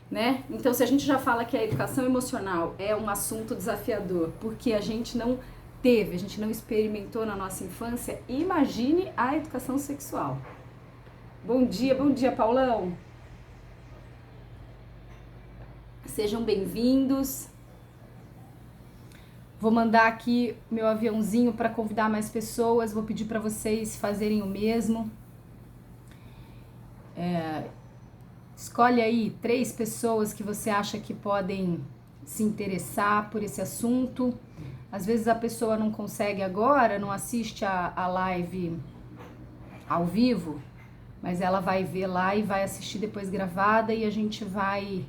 né? Então, se a gente já fala que a educação emocional é um assunto desafiador, porque a gente não teve, a gente não experimentou na nossa infância, imagine a educação sexual. Bom dia, Paulão. Sejam bem-vindos. Vou mandar aqui meu aviãozinho para convidar mais pessoas, vou pedir para vocês fazerem o mesmo. Escolhe aí 3 pessoas que você acha que podem se interessar por esse assunto. Às vezes a pessoa não consegue agora, não assiste a live ao vivo, mas ela vai ver lá e vai assistir depois gravada e a gente vai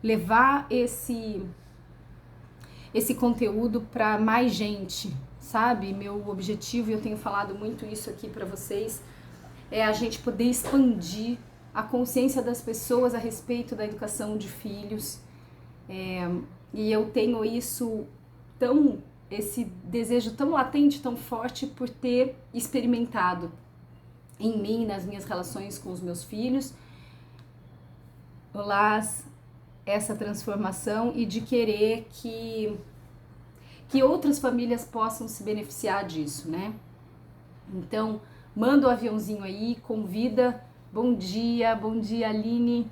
levar esse conteúdo para mais gente, sabe? Meu objetivo, e eu tenho falado muito isso aqui para vocês, é a gente poder expandir a consciência das pessoas a respeito da educação de filhos. E eu tenho esse desejo tão latente, tão forte por ter experimentado em mim, nas minhas relações com os meus filhos, essa transformação e de querer que outras famílias possam se beneficiar disso, né? Então, manda o aviãozinho aí, convida. Bom dia, Aline.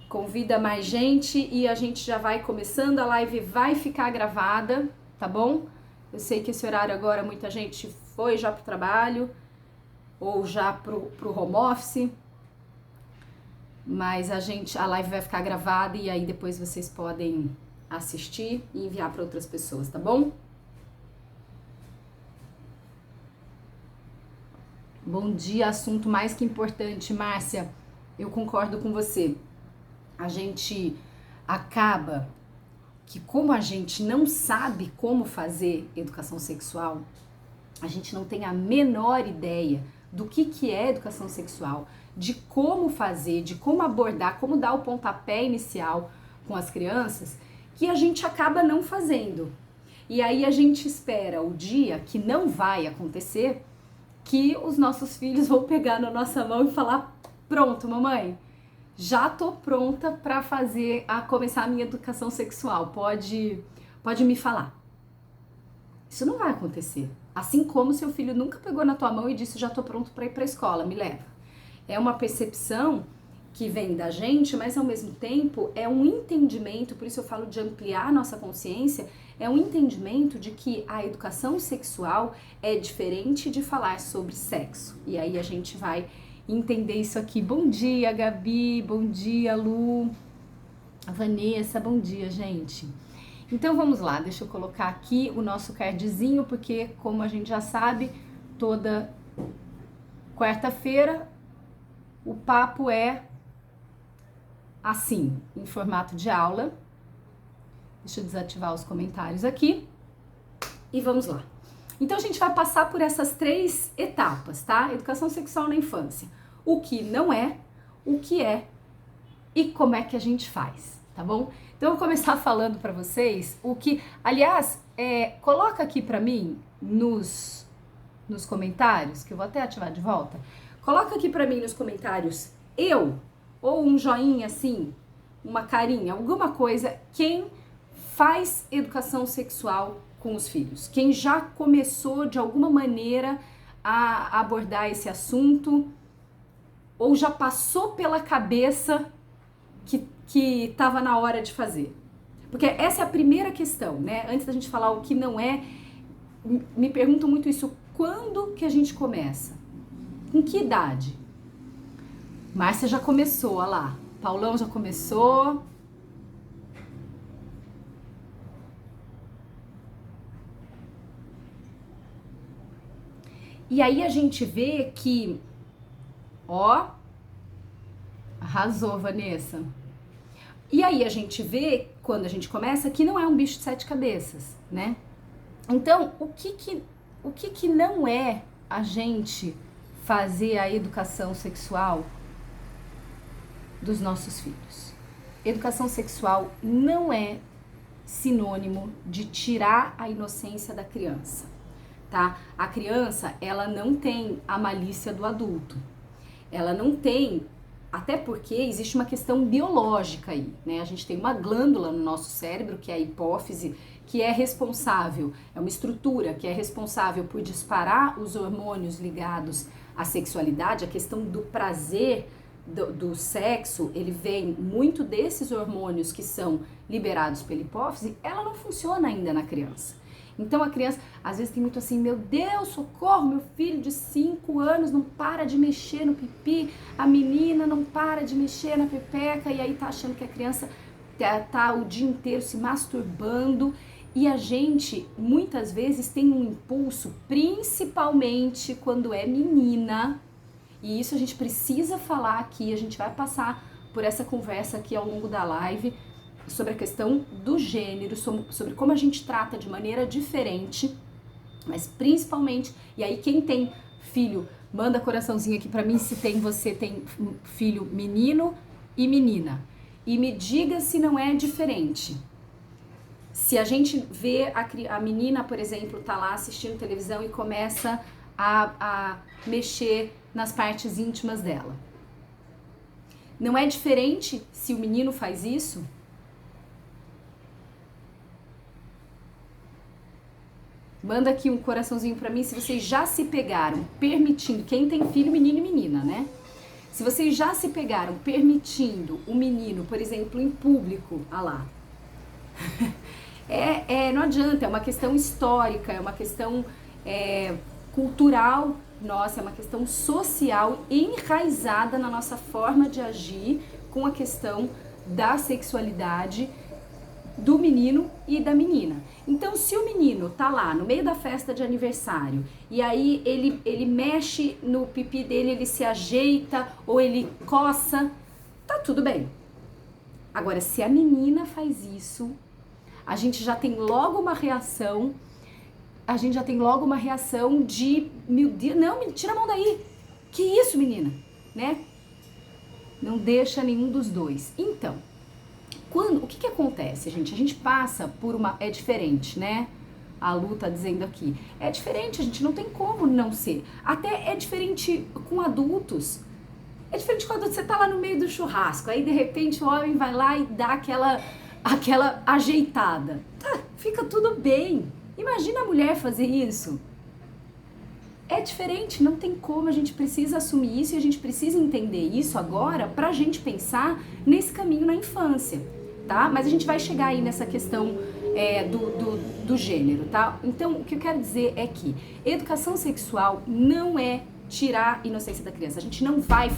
Convida mais gente e a gente já vai começando. A live vai ficar gravada, tá bom? Eu sei que esse horário agora muita gente foi já pro trabalho ou já pro home office, mas a live vai ficar gravada e aí depois vocês podem assistir e enviar para outras pessoas, tá bom? Bom dia, assunto mais que importante, Márcia. Eu concordo com você. A gente acaba que, como a gente não sabe como fazer educação sexual, a gente não tem a menor ideia do que é educação sexual, de como fazer, de como abordar, como dar o pontapé inicial com as crianças, que a gente acaba não fazendo. E aí a gente espera o dia que não vai acontecer, que os nossos filhos vão pegar na nossa mão e falar: pronto, mamãe, já tô pronta para começar a minha educação sexual, pode me falar. Isso não vai acontecer. Assim como seu filho nunca pegou na tua mão e disse: já tô pronto para ir para a escola, me leva. É uma percepção que vem da gente, mas ao mesmo tempo é um entendimento, por isso eu falo de ampliar a nossa consciência, é um entendimento de que a educação sexual é diferente de falar sobre sexo. E aí a gente vai entender isso aqui. Bom dia, Gabi, bom dia, Lu, Vanessa, bom dia, gente. Então vamos lá, deixa eu colocar aqui o nosso cardzinho, porque como a gente já sabe, toda quarta-feira o papo é assim, em formato de aula. Deixa eu desativar os comentários aqui. E vamos lá. Então a gente vai passar por essas 3 etapas, tá? Educação sexual na infância. O que não é, o que é e como é que a gente faz, tá bom? Então eu vou começar falando pra vocês o que... Aliás, coloca aqui pra mim nos comentários, que eu vou até ativar de volta. Coloca aqui pra mim nos comentários ou um joinha assim, uma carinha, alguma coisa, quem faz educação sexual com os filhos, quem já começou de alguma maneira a abordar esse assunto ou já passou pela cabeça que estava na hora de fazer. Porque essa é a primeira questão, né? Antes da gente falar o que não é, me perguntam muito isso: quando que a gente começa? Com que idade? Márcia já começou, olha lá. Paulão já começou. E aí a gente vê que, ó, arrasou, Vanessa. E aí a gente vê, quando a gente começa, que não é um bicho de 7 cabeças, né? Então, o que não é a gente fazer a educação sexual dos nossos filhos? Educação sexual não é sinônimo de tirar a inocência da criança, tá? A criança, ela não tem a malícia do adulto. Ela não tem Até porque existe uma questão biológica aí, né? A gente tem uma glândula no nosso cérebro, que é a hipófise, que é responsável, é uma estrutura que é responsável por disparar os hormônios ligados à sexualidade, a questão do prazer do sexo, ele vem muito desses hormônios que são liberados pela hipófise, ela não funciona ainda na criança. Então a criança, às vezes tem muito assim, meu Deus, socorro, meu filho de 5 anos não para de mexer no pipi, a menina não para de mexer na pepeca, e aí tá achando que a criança tá o dia inteiro se masturbando, e a gente muitas vezes tem um impulso, principalmente quando é menina, e isso a gente precisa falar aqui, a gente vai passar por essa conversa aqui ao longo da live, sobre a questão do gênero, sobre como a gente trata de maneira diferente, mas principalmente, e aí quem tem filho, manda coraçãozinho aqui pra mim se você tem filho menino e menina, e me diga se não é diferente. Se a gente vê a menina, por exemplo, tá lá assistindo televisão e começa a mexer nas partes íntimas dela. Não é diferente se o menino faz isso? Manda aqui um coraçãozinho pra mim se vocês já se pegaram permitindo, quem tem filho, menino e menina, né? Se vocês já se pegaram permitindo o menino, por exemplo, em público, lá. Não adianta, é uma questão histórica, é uma questão cultural nossa, é uma questão social enraizada na nossa forma de agir com a questão da sexualidade do menino e da menina. Então, se o menino tá lá no meio da festa de aniversário e aí ele mexe no pipi dele, ele se ajeita ou ele coça, tá tudo bem. Agora, se a menina faz isso, a gente já tem logo uma reação, de, meu Deus, não, tira a mão daí. Que isso, menina? Né? Não deixa nenhum dos dois. Então, o que acontece, gente? A gente passa por é diferente, né? A Lu tá dizendo aqui. É diferente, a gente não tem como não ser. Até é diferente com adultos. É diferente quando você tá lá no meio do churrasco, aí de repente o homem vai lá e dá aquela ajeitada. Tá, fica tudo bem. Imagina a mulher fazer isso. É diferente, não tem como, a gente precisa assumir isso e a gente precisa entender isso agora pra gente pensar nesse caminho na infância, tá? Mas a gente vai chegar aí nessa questão do gênero, tá? Então, o que eu quero dizer é que educação sexual não é tirar a inocência da criança. A gente não vai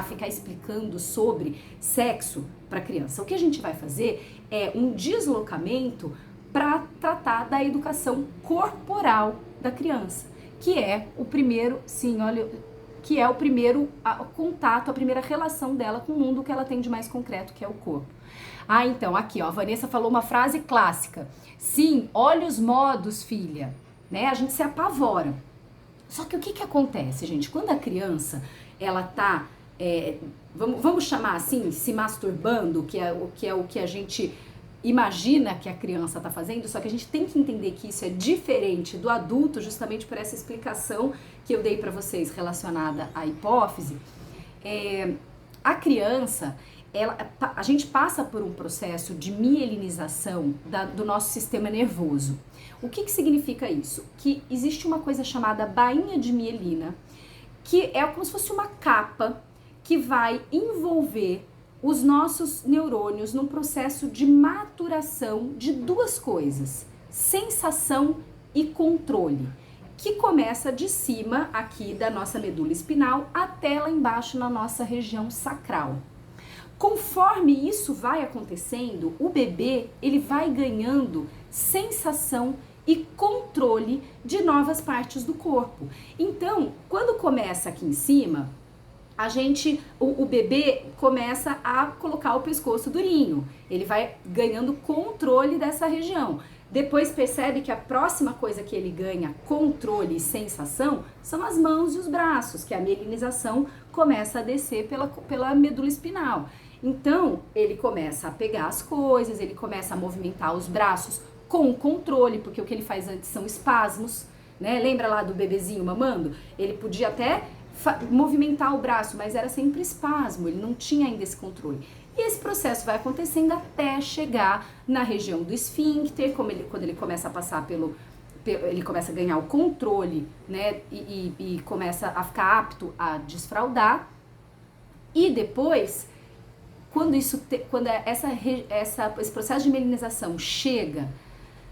ficar explicando sobre sexo pra criança. O que a gente vai fazer é um deslocamento para tratar da educação corporal da criança, que é o primeiro, contato, a primeira relação dela com o mundo que ela tem de mais concreto, que é o corpo. Então, aqui, ó, a Vanessa falou uma frase clássica. Sim, olha os modos, filha, né? A gente se apavora. Só que o que acontece, gente? Quando a criança, ela tá, vamos chamar assim, se masturbando, que é o que a gente imagina que a criança está fazendo, só que a gente tem que entender que isso é diferente do adulto, justamente por essa explicação que eu dei para vocês relacionada à hipófise. A criança, a gente passa por um processo de mielinização do nosso sistema nervoso. O que significa isso? Que existe uma coisa chamada bainha de mielina, que é como se fosse uma capa que vai envolver os nossos neurônios num processo de maturação de duas coisas, sensação e controle, que começa de cima aqui da nossa medula espinal até lá embaixo na nossa região sacral. Conforme isso vai acontecendo, o bebê ele vai ganhando sensação e controle de novas partes do corpo. Então, quando começa aqui em cima, o bebê começa a colocar o pescoço durinho, ele vai ganhando controle dessa região. Depois percebe que a próxima coisa que ele ganha controle e sensação são as mãos e os braços, que a mielinização começa a descer pela medula espinal. Então, ele começa a pegar as coisas, ele começa a movimentar os braços com controle, porque o que ele faz antes são espasmos, né? Lembra lá do bebezinho mamando? Ele podia até movimentar o braço, mas era sempre espasmo, ele não tinha ainda esse controle. E esse processo vai acontecendo até chegar na região do esfíncter, quando ele começa a passar ele começa a ganhar o controle, né, e começa a ficar apto a desfraldar. E depois, quando esse processo de melinização chega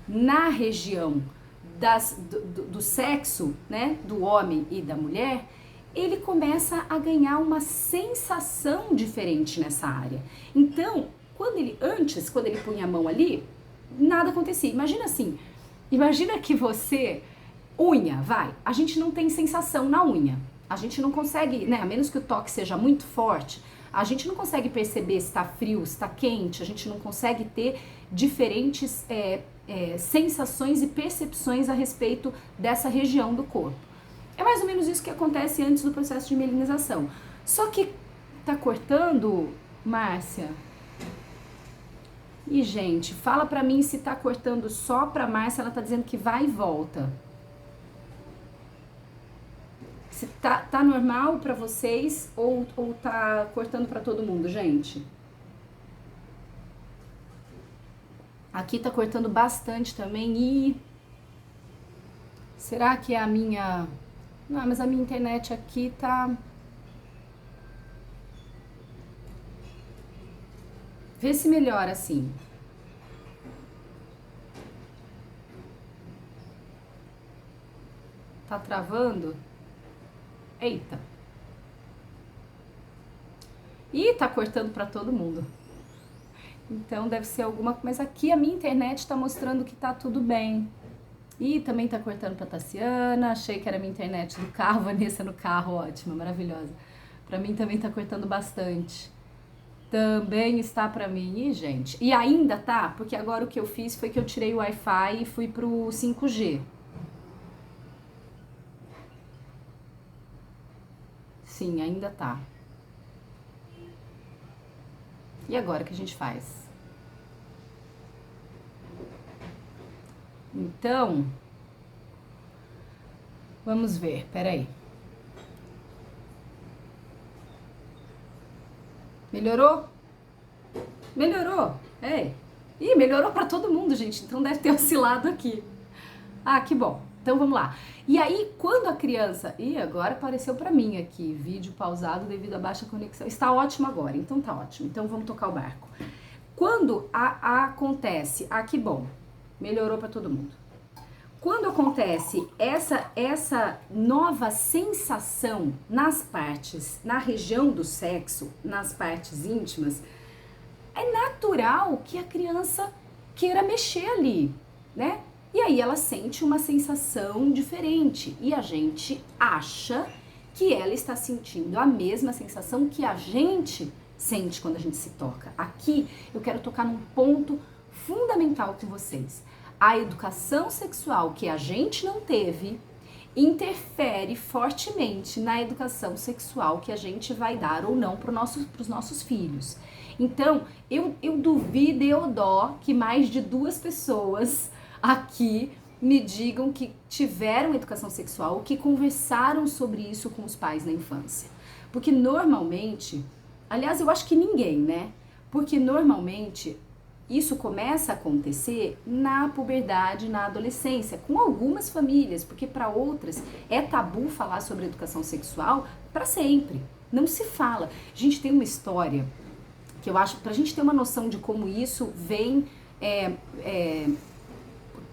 na região do sexo, né, do homem e da mulher, ele começa a ganhar uma sensação diferente nessa área. Então, quando ele punha a mão ali, nada acontecia. Imagina assim, imagina que a gente não tem sensação na unha. A gente não consegue, né, a menos que o toque seja muito forte, a gente não consegue perceber se está frio, se está quente, a gente não consegue ter diferentes sensações e percepções a respeito dessa região do corpo. É mais ou menos isso que acontece antes do processo de melinização. Só que tá cortando, Márcia? E, gente, fala pra mim se tá cortando só pra Márcia, ela tá dizendo que vai e volta. Se tá normal pra vocês ou tá cortando pra todo mundo, gente? Aqui tá cortando bastante também e... Será que é a minha... Não, mas a minha internet aqui tá... Vê se melhora assim. Tá travando? Eita. Ih, tá cortando pra todo mundo. Então deve ser alguma... Mas aqui a minha internet tá mostrando que tá tudo bem. E também tá cortando pra Tassiana, achei que era minha internet do carro, Vanessa no carro, ótima, maravilhosa. Pra mim também tá cortando bastante. Também está pra mim, e gente, e ainda tá, porque agora o que eu fiz foi que eu tirei o Wi-Fi e fui pro 5G. Sim, ainda tá. E agora o que a gente faz? Então, vamos ver, peraí. Melhorou? Melhorou? É. Ih, melhorou pra todo mundo, gente, então deve ter oscilado aqui. Ah, que bom. Então vamos lá. E aí, quando a criança... Ih, agora apareceu pra mim aqui, vídeo pausado devido à baixa conexão. Está ótimo agora, então tá ótimo. Então vamos tocar o barco. Quando acontece... Ah, que bom. Melhorou pra todo mundo. Quando acontece essa nova sensação nas partes, na região do sexo, nas partes íntimas, é natural que a criança queira mexer ali, né? E aí ela sente uma sensação diferente e a gente acha que ela está sentindo a mesma sensação que a gente sente quando a gente se toca. Aqui eu quero tocar num ponto fundamental com vocês. A educação sexual que a gente não teve interfere fortemente na educação sexual que a gente vai dar ou não para os nossos filhos. Então, eu duvido e eu dó que mais de 2 pessoas aqui me digam que tiveram educação sexual ou que conversaram sobre isso com os pais na infância. Porque normalmente, aliás, eu acho que ninguém, né? Porque normalmente... Isso começa a acontecer na puberdade, na adolescência, com algumas famílias, porque para outras é tabu falar sobre educação sexual para sempre. Não se fala. A gente tem uma história que eu acho, pra gente ter uma noção de como isso vem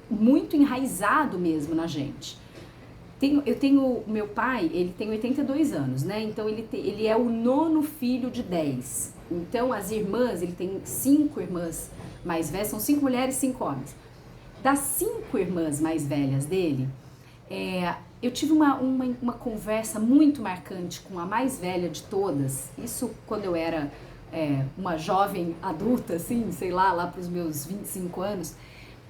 muito enraizado mesmo na gente. Eu tenho, meu pai, ele tem 82 anos, né? Então ele é o 9º filho de 10. Então as irmãs, ele tem 5 irmãs mais velhas, são 5 mulheres e 5 homens. Das 5 irmãs mais velhas dele, eu tive uma conversa muito marcante com a mais velha de todas, isso quando eu era uma jovem adulta, assim, sei lá para os meus 25 anos,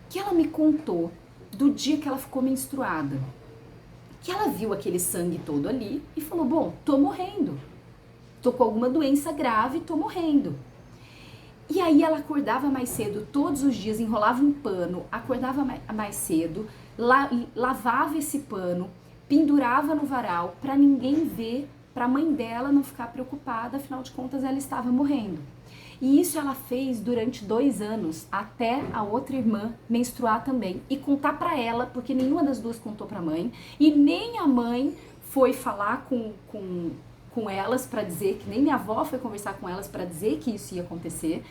que ela me contou do dia que ela ficou menstruada, que ela viu aquele sangue todo ali e falou, bom, tô morrendo, tô com alguma doença grave, tô morrendo. E aí ela acordava mais cedo, todos os dias, enrolava um pano, acordava mais cedo, lavava esse pano, pendurava no varal para ninguém ver, para a mãe dela não ficar preocupada, afinal de contas ela estava morrendo. E isso ela fez durante 2 anos, até a outra irmã menstruar também e contar para ela, porque nenhuma das duas contou para a mãe, e nem a mãe foi falar com elas para dizer, que nem minha avó foi conversar com elas para dizer que isso ia acontecer.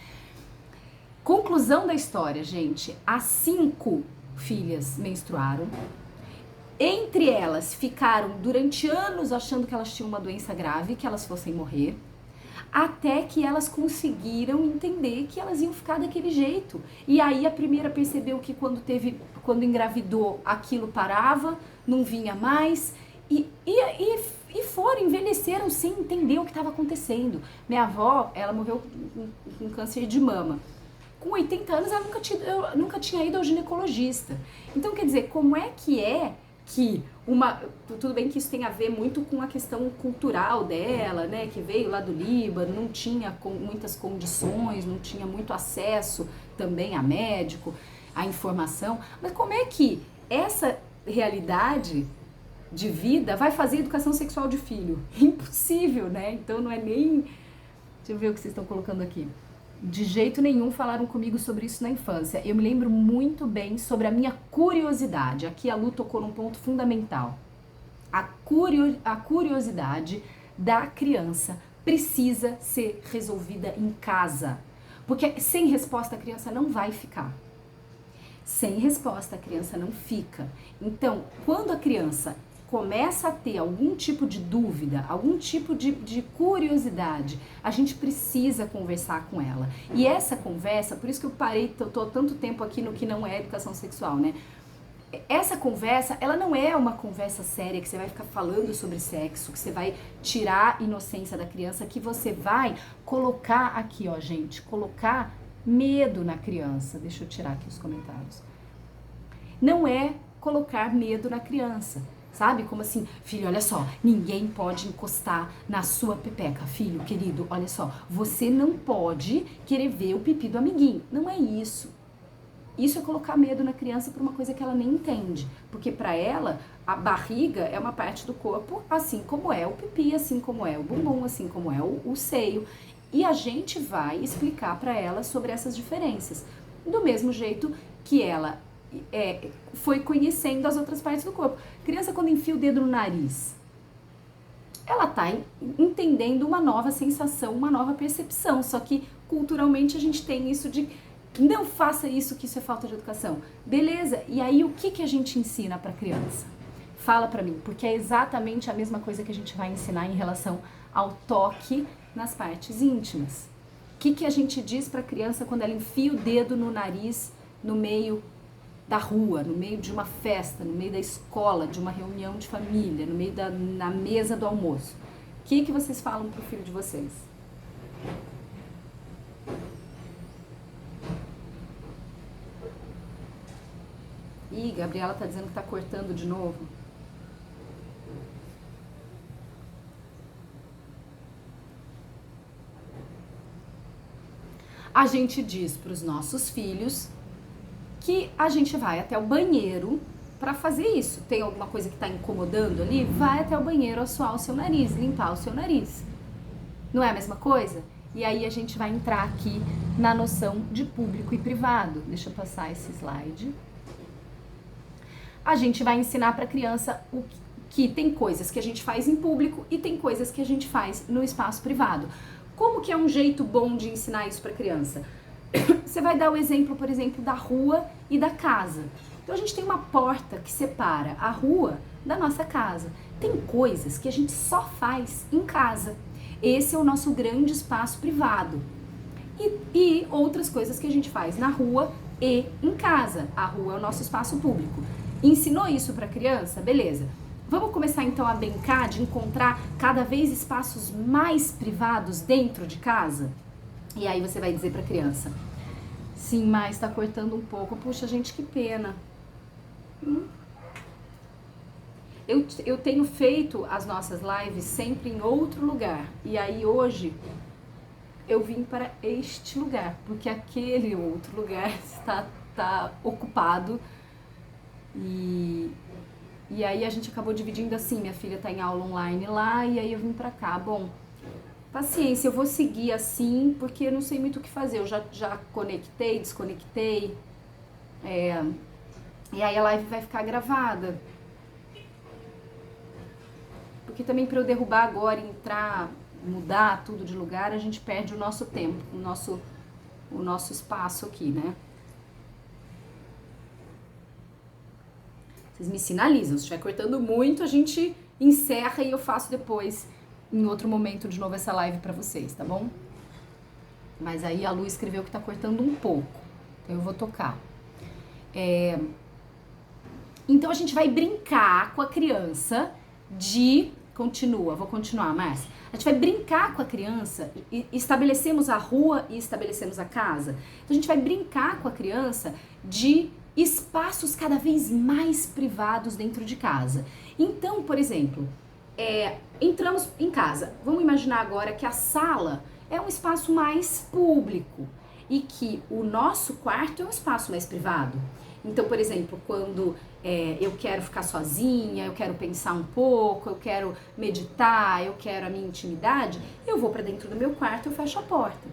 Conclusão da história, gente, as 5 filhas menstruaram. Entre elas ficaram durante anos achando que elas tinham uma doença grave, que elas fossem morrer, até que elas conseguiram entender que elas iam ficar daquele jeito. E aí a primeira percebeu que quando engravidou, aquilo parava, não vinha mais, e envelheceram sem entender o que estava acontecendo. Minha avó, ela morreu com câncer de mama. Com 80 anos, ela nunca tinha ido ao ginecologista. Então, quer dizer, como é que tudo bem que isso tem a ver muito com a questão cultural dela, né, que veio lá do Líbano, não tinha muitas condições, não tinha muito acesso também a médico, a informação, mas como é que essa realidade de vida vai fazer educação sexual de filho? Impossível, né? Então não é nem... Deixa eu ver o que vocês estão colocando aqui. De jeito nenhum falaram comigo sobre isso na infância. Eu me lembro muito bem sobre a minha curiosidade. Aqui a Lu tocou num ponto fundamental. A curiosidade da criança precisa ser resolvida em casa. Porque sem resposta a criança não vai ficar. Sem resposta a criança não fica. Então, quando a criança começa a ter algum tipo de dúvida, algum tipo de curiosidade, a gente precisa conversar com ela. E essa conversa, por isso que eu tô tanto tempo aqui no que não é educação sexual, né? Essa conversa, ela não é uma conversa séria que você vai ficar falando sobre sexo, que você vai tirar a inocência da criança, que você vai colocar aqui, ó, gente, colocar medo na criança. Deixa eu tirar aqui os comentários. Não é colocar medo na criança. Sabe? Como assim, filho, olha só, ninguém pode encostar na sua pepeca, filho, querido, olha só, você não pode querer ver o pipi do amiguinho. Não é isso. Isso é colocar medo na criança por uma coisa que ela nem entende. Porque para ela, a barriga é uma parte do corpo, assim como é o pipi, assim como é o bumbum, assim como é o seio. E a gente vai explicar para ela sobre essas diferenças. Do mesmo jeito que ela foi conhecendo as outras partes do corpo. Criança, quando enfia o dedo no nariz, ela tá entendendo uma nova sensação, uma nova percepção. Só que culturalmente a gente tem isso de não faça isso, que isso é falta de educação. Beleza, e aí o que a gente ensina pra criança? Fala pra mim, porque é exatamente a mesma coisa que a gente vai ensinar em relação ao toque nas partes íntimas. O que a gente diz pra criança quando ela enfia o dedo no nariz no meio da rua, no meio de uma festa, no meio da escola, de uma reunião de família, no meio na mesa do almoço? O que vocês falam pro filho de vocês? Ih, Gabriela tá dizendo que tá cortando de novo. A gente diz pros nossos filhos que a gente vai até o banheiro para fazer isso. Tem alguma coisa que está incomodando ali? Vai até o banheiro assoar o seu nariz, limpar o seu nariz. Não é a mesma coisa? E aí a gente vai entrar aqui na noção de público e privado. Deixa eu passar esse slide. A gente vai ensinar para a criança que tem coisas que a gente faz em público e tem coisas que a gente faz no espaço privado. Como que é um jeito bom de ensinar isso para a criança? Você vai dar o exemplo, por exemplo, da rua e da casa. Então a gente tem uma porta que separa a rua da nossa casa. Tem coisas que a gente só faz em casa. Esse é o nosso grande espaço privado. E outras coisas que a gente faz na rua e em casa. A rua é o nosso espaço público. Ensinou isso para a criança? Beleza. Vamos começar então a brincar de encontrar cada vez espaços mais privados dentro de casa? E aí você vai dizer para a criança: sim, mas tá cortando um pouco. Puxa, gente, que pena. Eu tenho feito as nossas lives sempre em outro lugar. E aí hoje eu vim para este lugar, porque aquele outro lugar está ocupado. E E aí a gente acabou dividindo assim, minha filha tá em aula online lá, e aí eu vim pra cá. Bom, paciência, eu vou seguir assim, porque eu não sei muito o que fazer. Eu já conectei, desconectei, e aí a live vai ficar gravada. Porque também para eu derrubar agora, entrar, mudar tudo de lugar, a gente perde o nosso tempo, o nosso espaço aqui, né? Vocês me sinalizam, se estiver cortando muito, a gente encerra e eu faço depois, em outro momento, de novo essa live pra vocês, tá bom? Mas aí a Lu escreveu que tá cortando um pouco, então eu vou tocar. Então a gente vai brincar com a criança vou continuar, Márcia. A gente vai brincar com a criança, estabelecemos a rua e estabelecemos a casa. Então a gente vai brincar com a criança de espaços cada vez mais privados dentro de casa. Então, por exemplo, entramos em casa. Vamos imaginar agora que a sala é um espaço mais público e que o nosso quarto é um espaço mais privado. Então, por exemplo, quando eu quero ficar sozinha, eu quero pensar um pouco, eu quero meditar, eu quero a minha intimidade, eu vou para dentro do meu quarto e eu fecho a porta.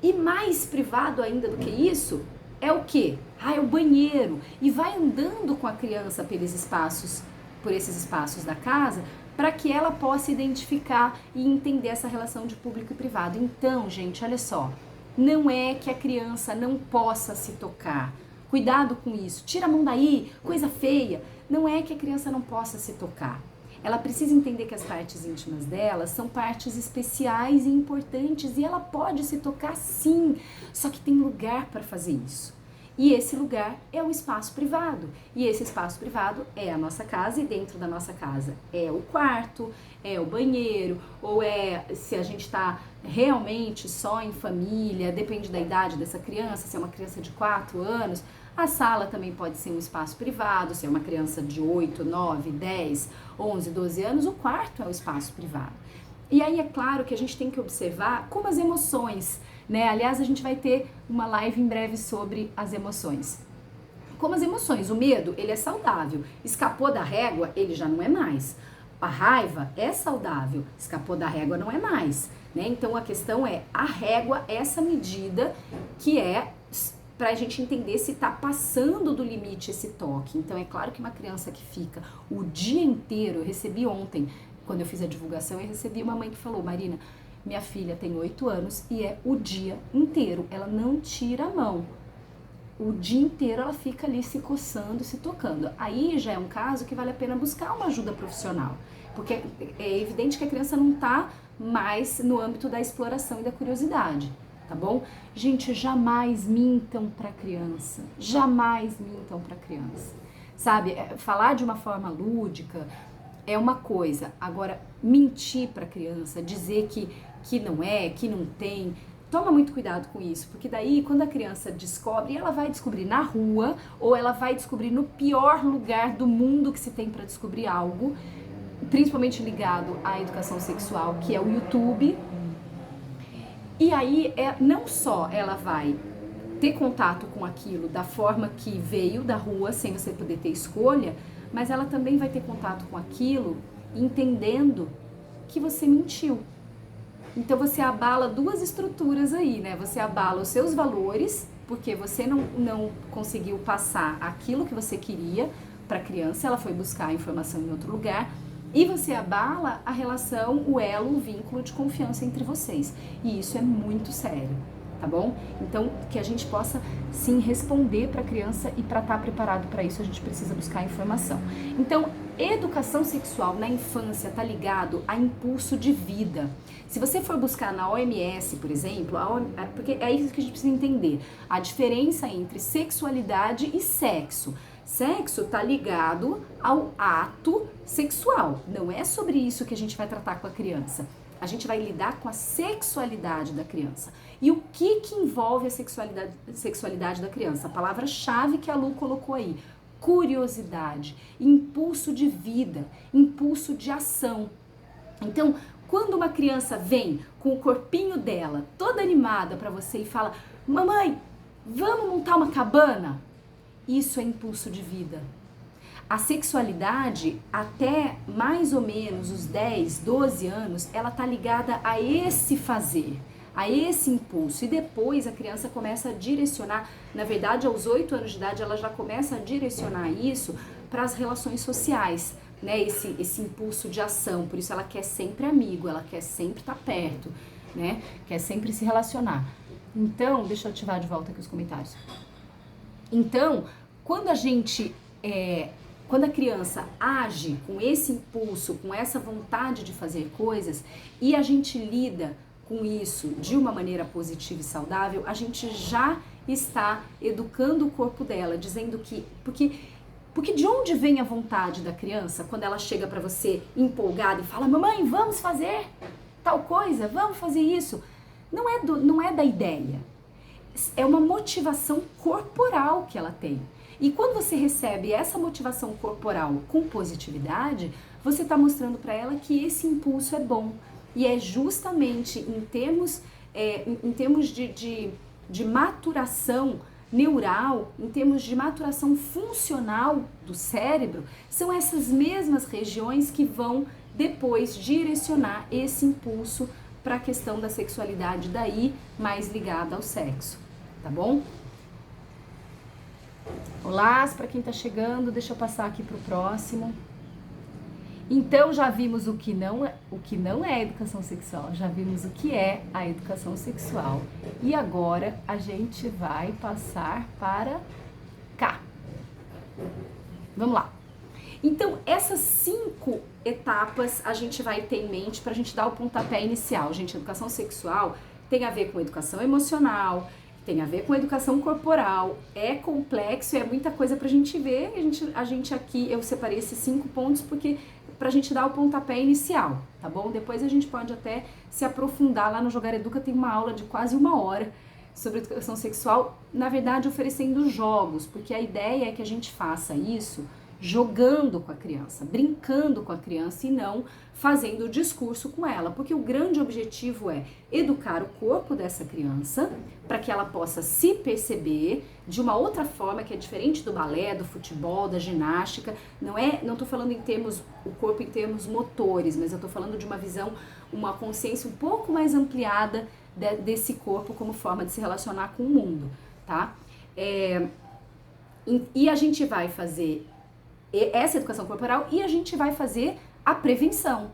E mais privado ainda do que isso, é o quê? É o banheiro. E vai andando com a criança por esses espaços da casa, para que ela possa identificar e entender essa relação de público e privado. Então, gente, olha só, não é que a criança não possa se tocar. Cuidado com isso. Tira a mão daí, coisa feia. Não é que a criança não possa se tocar. Ela precisa entender que as partes íntimas dela são partes especiais e importantes e ela pode se tocar sim, só que tem lugar para fazer isso. E esse lugar é o espaço privado. E esse espaço privado é a nossa casa e dentro da nossa casa é o quarto, é o banheiro, ou se a gente está realmente só em família, depende da idade dessa criança, se é uma criança de 4 anos, a sala também pode ser um espaço privado, se é uma criança de 8, 9, 10, 11, 12 anos, o quarto é o espaço privado. E aí é claro que a gente tem que observar como as emoções, né? Aliás, a gente vai ter uma live em breve sobre as emoções. Como as emoções, o medo, ele é saudável. Escapou da régua, ele já não é mais. A raiva é saudável, escapou da régua não é mais, né? Então a questão é, a régua, essa medida que é para a gente entender se está passando do limite esse toque. Então é claro que uma criança que fica o dia inteiro, eu recebi ontem, quando eu fiz a divulgação, eu recebi uma mãe que falou, Marina, minha filha tem 8 anos e é o dia inteiro, ela não tira a mão. O dia inteiro ela fica ali se coçando, se tocando. Aí já é um caso que vale a pena buscar uma ajuda profissional, porque é evidente que a criança não está mais no âmbito da exploração e da curiosidade, tá bom? Gente, jamais mintam para criança, jamais mintam para criança, sabe? Falar de uma forma lúdica é uma coisa, agora mentir para criança, dizer que não tem, toma muito cuidado com isso, porque daí quando a criança descobre, ela vai descobrir na rua ou ela vai descobrir no pior lugar do mundo que se tem para descobrir algo, principalmente ligado à educação sexual, que é o YouTube. E aí não só ela vai ter contato com aquilo da forma que veio da rua, sem você poder ter escolha, mas ela também vai ter contato com aquilo entendendo que você mentiu. Então você abala duas estruturas aí, né? Você abala os seus valores, porque você não conseguiu passar aquilo que você queria para a criança, ela foi buscar a informação em outro lugar, e você abala a relação, o elo, o vínculo de confiança entre vocês. E isso é muito sério, tá bom? Então, que a gente possa sim responder para a criança, e para estar preparado para isso a gente precisa buscar informação. Então, educação sexual na infância está ligado a impulso de vida. Se você for buscar na OMS, por exemplo, porque é isso que a gente precisa entender, a diferença entre sexualidade e sexo. Sexo está ligado ao ato sexual, não é sobre isso que a gente vai tratar com a criança. A gente vai lidar com a sexualidade da criança. E o que envolve a sexualidade da criança? A palavra-chave que a Lu colocou aí, curiosidade, impulso de vida, impulso de ação. Então, quando uma criança vem com o corpinho dela toda animada para você e fala, mamãe, vamos montar uma cabana? Isso é impulso de vida. A sexualidade, até mais ou menos os 10, 12 anos, ela tá ligada a esse fazer, a esse impulso. E depois a criança começa a direcionar, na verdade aos 8 anos de idade ela já começa a direcionar isso para as relações sociais, né? Esse impulso de ação. Por isso ela quer sempre amigo, ela quer sempre estar perto, né? Quer sempre se relacionar. Então, deixa eu ativar de volta aqui os comentários. Então, quando a criança age com esse impulso, com essa vontade de fazer coisas, e a gente lida com isso de uma maneira positiva e saudável, a gente já está educando o corpo dela, dizendo que... Porque de onde vem a vontade da criança quando ela chega para você empolgada e fala: mamãe, vamos fazer tal coisa, vamos fazer isso? Não é da ideia, é uma motivação corporal que ela tem. E quando você recebe essa motivação corporal com positividade, você está mostrando para ela que esse impulso é bom. E é justamente em termos de maturação neural, em termos de maturação funcional do cérebro, são essas mesmas regiões que vão depois direcionar esse impulso para a questão da sexualidade, daí mais ligada ao sexo, tá bom? Olá, para quem tá chegando, deixa eu passar aqui pro próximo. Então já vimos o que não é educação sexual, já vimos o que é a educação sexual. E agora a gente vai passar para cá. Vamos lá. Então essas 5 etapas a gente vai ter em mente para a gente dar o pontapé inicial. Gente, educação sexual tem a ver com educação emocional, tem a ver com educação corporal, é complexo, é muita coisa pra gente ver. A gente aqui, eu separei esses 5 pontos porque pra gente dar o pontapé inicial, tá bom? Depois a gente pode até se aprofundar. Lá no Jogar Educa tem uma aula de quase 1 hora sobre educação sexual, na verdade oferecendo jogos, porque a ideia é que a gente faça isso jogando com a criança, brincando com a criança e não fazendo o discurso com ela, porque o grande objetivo é educar o corpo dessa criança para que ela possa se perceber de uma outra forma que é diferente do balé, do futebol, da ginástica. Não tô falando o corpo em termos motores, mas eu tô falando de uma visão, uma consciência um pouco mais ampliada desse corpo como forma de se relacionar com o mundo, tá? E a gente vai fazer essa educação corporal e a gente vai fazer a prevenção,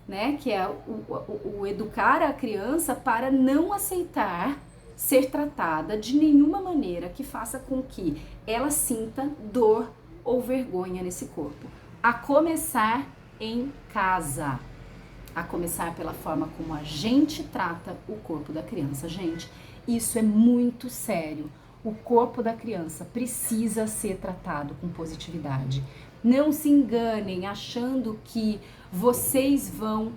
né? Que é o educar a criança para não aceitar ser tratada de nenhuma maneira que faça com que ela sinta dor ou vergonha nesse corpo. A começar em casa. A começar pela forma como a gente trata o corpo da criança. Gente, isso é muito sério. O corpo da criança precisa ser tratado com positividade. Não se enganem achando que vocês vão...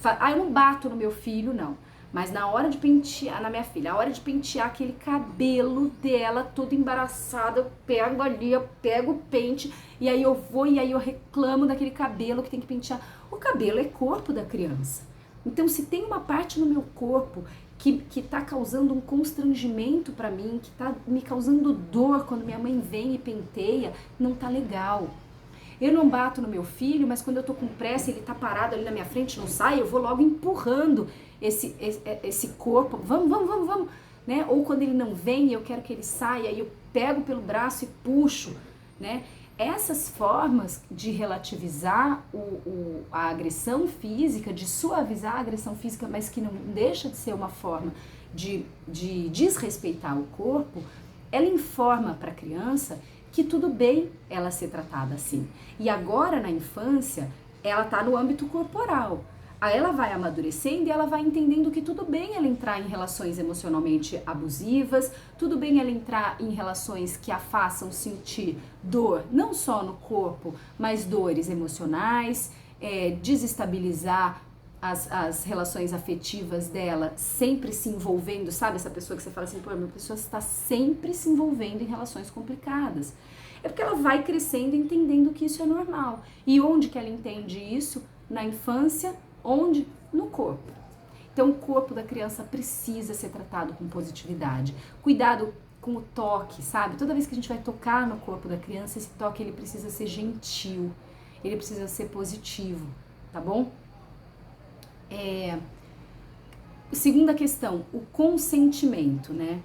eu não bato no meu filho, não. Mas na hora de pentear, na minha filha, a hora de pentear aquele cabelo dela, toda embaraçada, eu pego ali, eu pego o pente, e aí eu vou e aí eu reclamo daquele cabelo que tem que pentear. O cabelo é corpo da criança. Então, se tem uma parte no meu corpo que tá causando um constrangimento pra mim, que tá me causando dor quando minha mãe vem e penteia, não tá legal. Eu não bato no meu filho, mas quando eu tô com pressa, ele tá parado ali na minha frente, não sai, eu vou logo empurrando esse corpo, vamos, né? Ou quando ele não vem e eu quero que ele saia, eu pego pelo braço e puxo, né? Essas formas de relativizar a agressão física, de suavizar a agressão física, mas que não deixa de ser uma forma de desrespeitar o corpo, ela informa para a criança que tudo bem ela ser tratada assim. E agora, na infância, ela está no âmbito corporal. Aí ela vai amadurecendo e ela vai entendendo que tudo bem ela entrar em relações emocionalmente abusivas, tudo bem ela entrar em relações que a façam sentir dor, não só no corpo, mas dores emocionais, desestabilizar as relações afetivas dela, sempre se envolvendo, sabe? Essa pessoa que você fala assim, pô, uma pessoa está sempre se envolvendo em relações complicadas. É porque ela vai crescendo e entendendo que isso é normal. E onde que ela entende isso? Na infância, onde? No corpo. Então, o corpo da criança precisa ser tratado com positividade. Cuidado com o toque, sabe? Toda vez que a gente vai tocar no corpo da criança, esse toque ele precisa ser gentil, ele precisa ser positivo, tá bom? Segunda questão, o consentimento, né?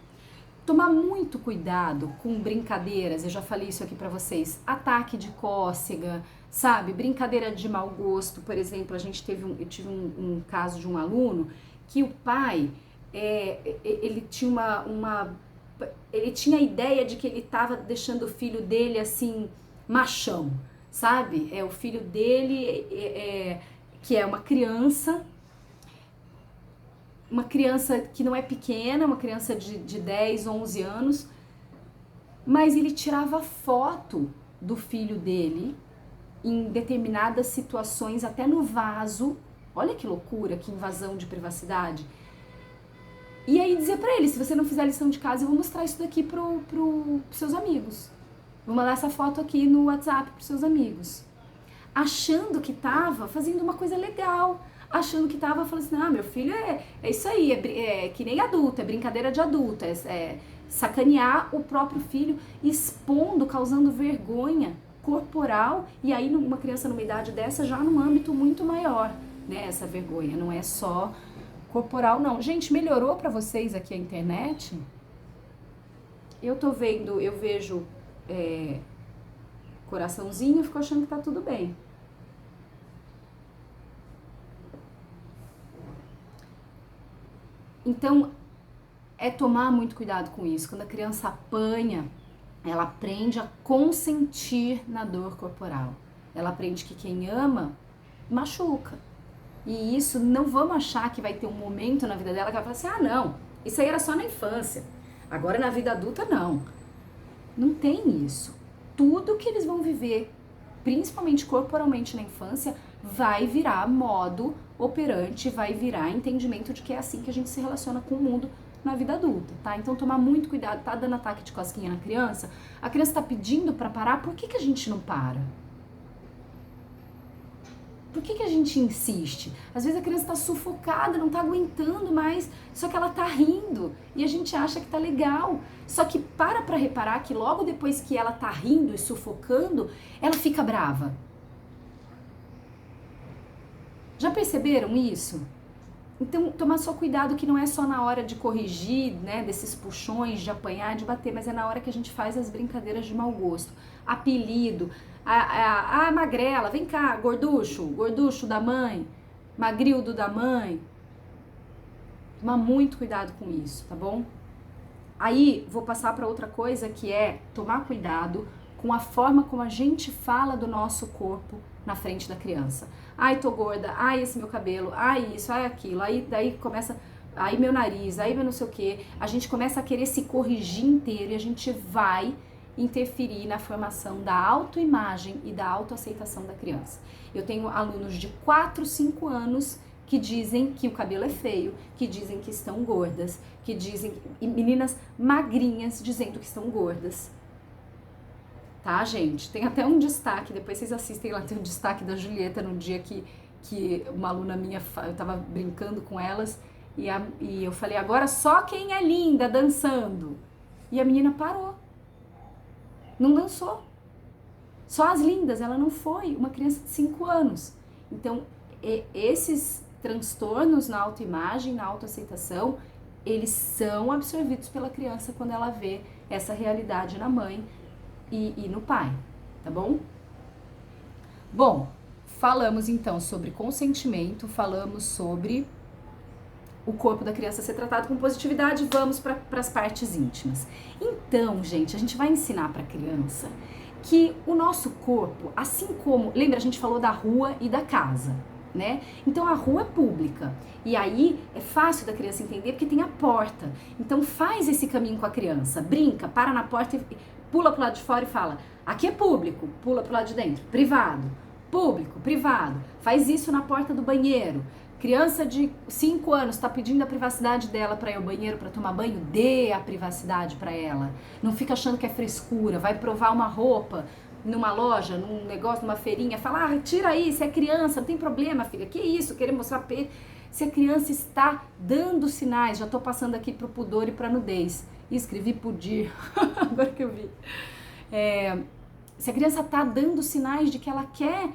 Tomar muito cuidado com brincadeiras, eu já falei isso aqui pra vocês, ataque de cócega, sabe? Brincadeira de mau gosto, por exemplo, eu tive um caso de um aluno que o pai, ele tinha ele tinha a ideia de que ele estava deixando o filho dele assim, machão, sabe? O filho dele, que é uma criança que não é pequena, uma criança de 10, 11 anos, mas ele tirava foto do filho dele em determinadas situações, até no vaso. Olha que loucura, que invasão de privacidade. E aí dizia pra ele, se você não fizer a lição de casa, eu vou mostrar isso daqui pros seus amigos. Vou mandar essa foto aqui no WhatsApp pros seus amigos. Achando que tava fazendo uma coisa legal. Achando que tava falando assim, meu filho é isso aí, é que nem adulto, é brincadeira de adulto, é sacanear o próprio filho, expondo, causando vergonha corporal, e aí uma criança numa idade dessa já num âmbito muito maior, né, essa vergonha, não é só corporal não. Gente, melhorou pra vocês aqui a internet? Eu vejo coraçãozinho, eu fico achando que tá tudo bem. Então, tomar muito cuidado com isso. Quando a criança apanha, ela aprende a consentir na dor corporal. Ela aprende que quem ama, machuca. E isso, não vamos achar que vai ter um momento na vida dela que ela vai falar assim, não, isso aí era só na infância. Agora na vida adulta, não. Não tem isso. Tudo que eles vão viver, principalmente corporalmente na infância, vai virar modo operante, vai virar entendimento de que é assim que a gente se relaciona com o mundo na vida adulta, tá? Então tomar muito cuidado, tá dando ataque de cosquinha na criança, a criança tá pedindo pra parar, por que a gente não para? Por que a gente insiste? Às vezes a criança tá sufocada, não tá aguentando mais, só que ela tá rindo e a gente acha que tá legal. Só que pra reparar que logo depois que ela tá rindo e sufocando, ela fica brava. Já perceberam isso? Então, tomar só cuidado que não é só na hora de corrigir, né, desses puxões, de apanhar, de bater, mas é na hora que a gente faz as brincadeiras de mau gosto. Apelido, magrela, vem cá, gorducho da mãe, magrildo da mãe. Tomar muito cuidado com isso, tá bom? Aí, vou passar para outra coisa que é tomar cuidado com a forma como a gente fala do nosso corpo na frente da criança. Ai, tô gorda, ai, esse meu cabelo, ai, isso, ai, aquilo. Aí daí começa, aí meu nariz, aí meu não sei o quê. A gente começa a querer se corrigir inteiro e a gente vai interferir na formação da autoimagem e da autoaceitação da criança. Eu tenho alunos de 4, 5 anos que dizem que o cabelo é feio, que dizem que estão gordas, que dizem, e meninas magrinhas dizendo que estão gordas. Tá, gente? Tem até um destaque, depois vocês assistem lá, tem um destaque da Julieta no dia que uma aluna minha, eu tava brincando com elas, e eu falei, agora só quem é linda dançando. E a menina parou. Não dançou. Só as lindas, ela não foi. Uma criança de 5 anos. Então, esses transtornos na autoimagem, na autoaceitação, eles são absorvidos pela criança quando ela vê essa realidade na mãe, e no pai, tá bom? Bom, falamos então sobre consentimento, falamos sobre o corpo da criança ser tratado com positividade, vamos para as partes íntimas. Então, gente, a gente vai ensinar para a criança que o nosso corpo, assim como, lembra, a gente falou da rua e da casa, né? Então a rua é pública e aí é fácil da criança entender porque tem a porta. Então faz esse caminho com a criança, brinca, para na porta e pula pro lado de fora e fala, aqui é público, pula pro lado de dentro, privado, público, privado, faz isso na porta do banheiro. Criança de 5 anos está pedindo a privacidade dela para ir ao banheiro para tomar banho, dê a privacidade para ela. Não fica achando que é frescura, vai provar uma roupa numa loja, num negócio, numa feirinha, fala, tira aí, se é criança, não tem problema, filha, que isso, querer mostrar peito. Se a criança está dando sinais, já tô passando aqui pro pudor e pra nudez, Escrevi podir, agora que eu vi. Se a criança tá dando sinais de que ela quer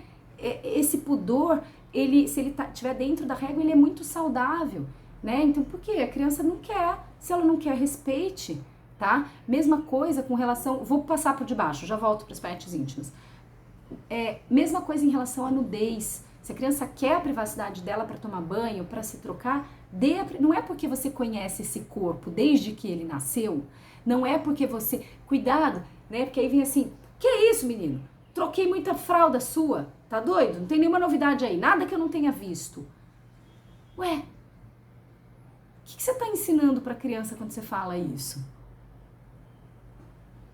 esse pudor, se ele estiver dentro da régua, ele é muito saudável, né? Então, por quê? A criança não quer. Se ela não quer, respeite, tá? Mesma coisa com relação... Vou passar por debaixo, já volto para as partes íntimas. Mesma coisa em relação à nudez. Se a criança quer a privacidade dela para tomar banho, para se trocar, não é porque você conhece esse corpo desde que ele nasceu, não é porque você... Cuidado, né? Porque aí vem assim, que é isso, menino? Troquei muita fralda sua, tá doido? Não tem nenhuma novidade aí, nada que eu não tenha visto. Ué, o que você tá ensinando pra criança quando você fala isso?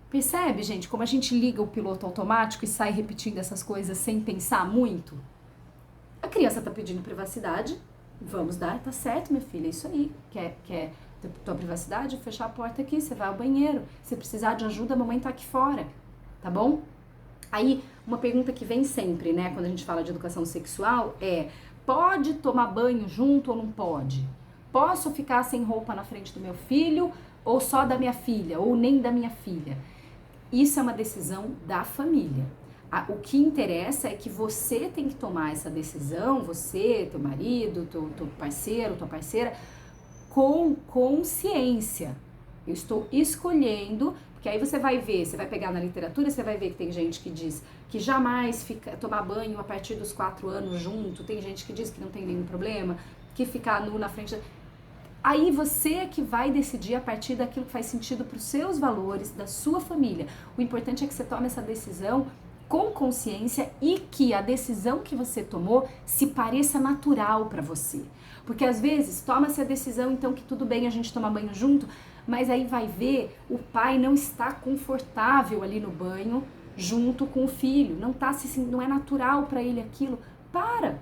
Percebe, gente, como a gente liga o piloto automático e sai repetindo essas coisas sem pensar muito? A criança tá pedindo privacidade, vamos dar, tá certo, minha filha, é isso aí. Quer tua privacidade? Fechar a porta aqui, você vai ao banheiro. Se precisar de ajuda, a mamãe tá aqui fora, tá bom? Aí, uma pergunta que vem sempre, né, quando a gente fala de educação sexual pode tomar banho junto ou não pode? Posso ficar sem roupa na frente do meu filho ou só da minha filha, ou nem da minha filha? Isso é uma decisão da família. O que interessa é que você tem que tomar essa decisão, você, teu marido, teu parceiro, tua parceira, com consciência. Eu estou escolhendo, porque aí você vai ver, você vai pegar na literatura, você vai ver que tem gente que diz que jamais tomar banho a partir dos 4 anos junto, tem gente que diz que não tem nenhum problema, que ficar nu na frente... Aí você é que vai decidir a partir daquilo que faz sentido para os seus valores, da sua família. O importante é que você tome essa decisão com consciência e que a decisão que você tomou se pareça natural para você. Porque às vezes toma-se a decisão, então, que tudo bem a gente tomar banho junto, mas aí vai ver, o pai não está confortável ali no banho junto com o filho, não é natural para ele aquilo. Para!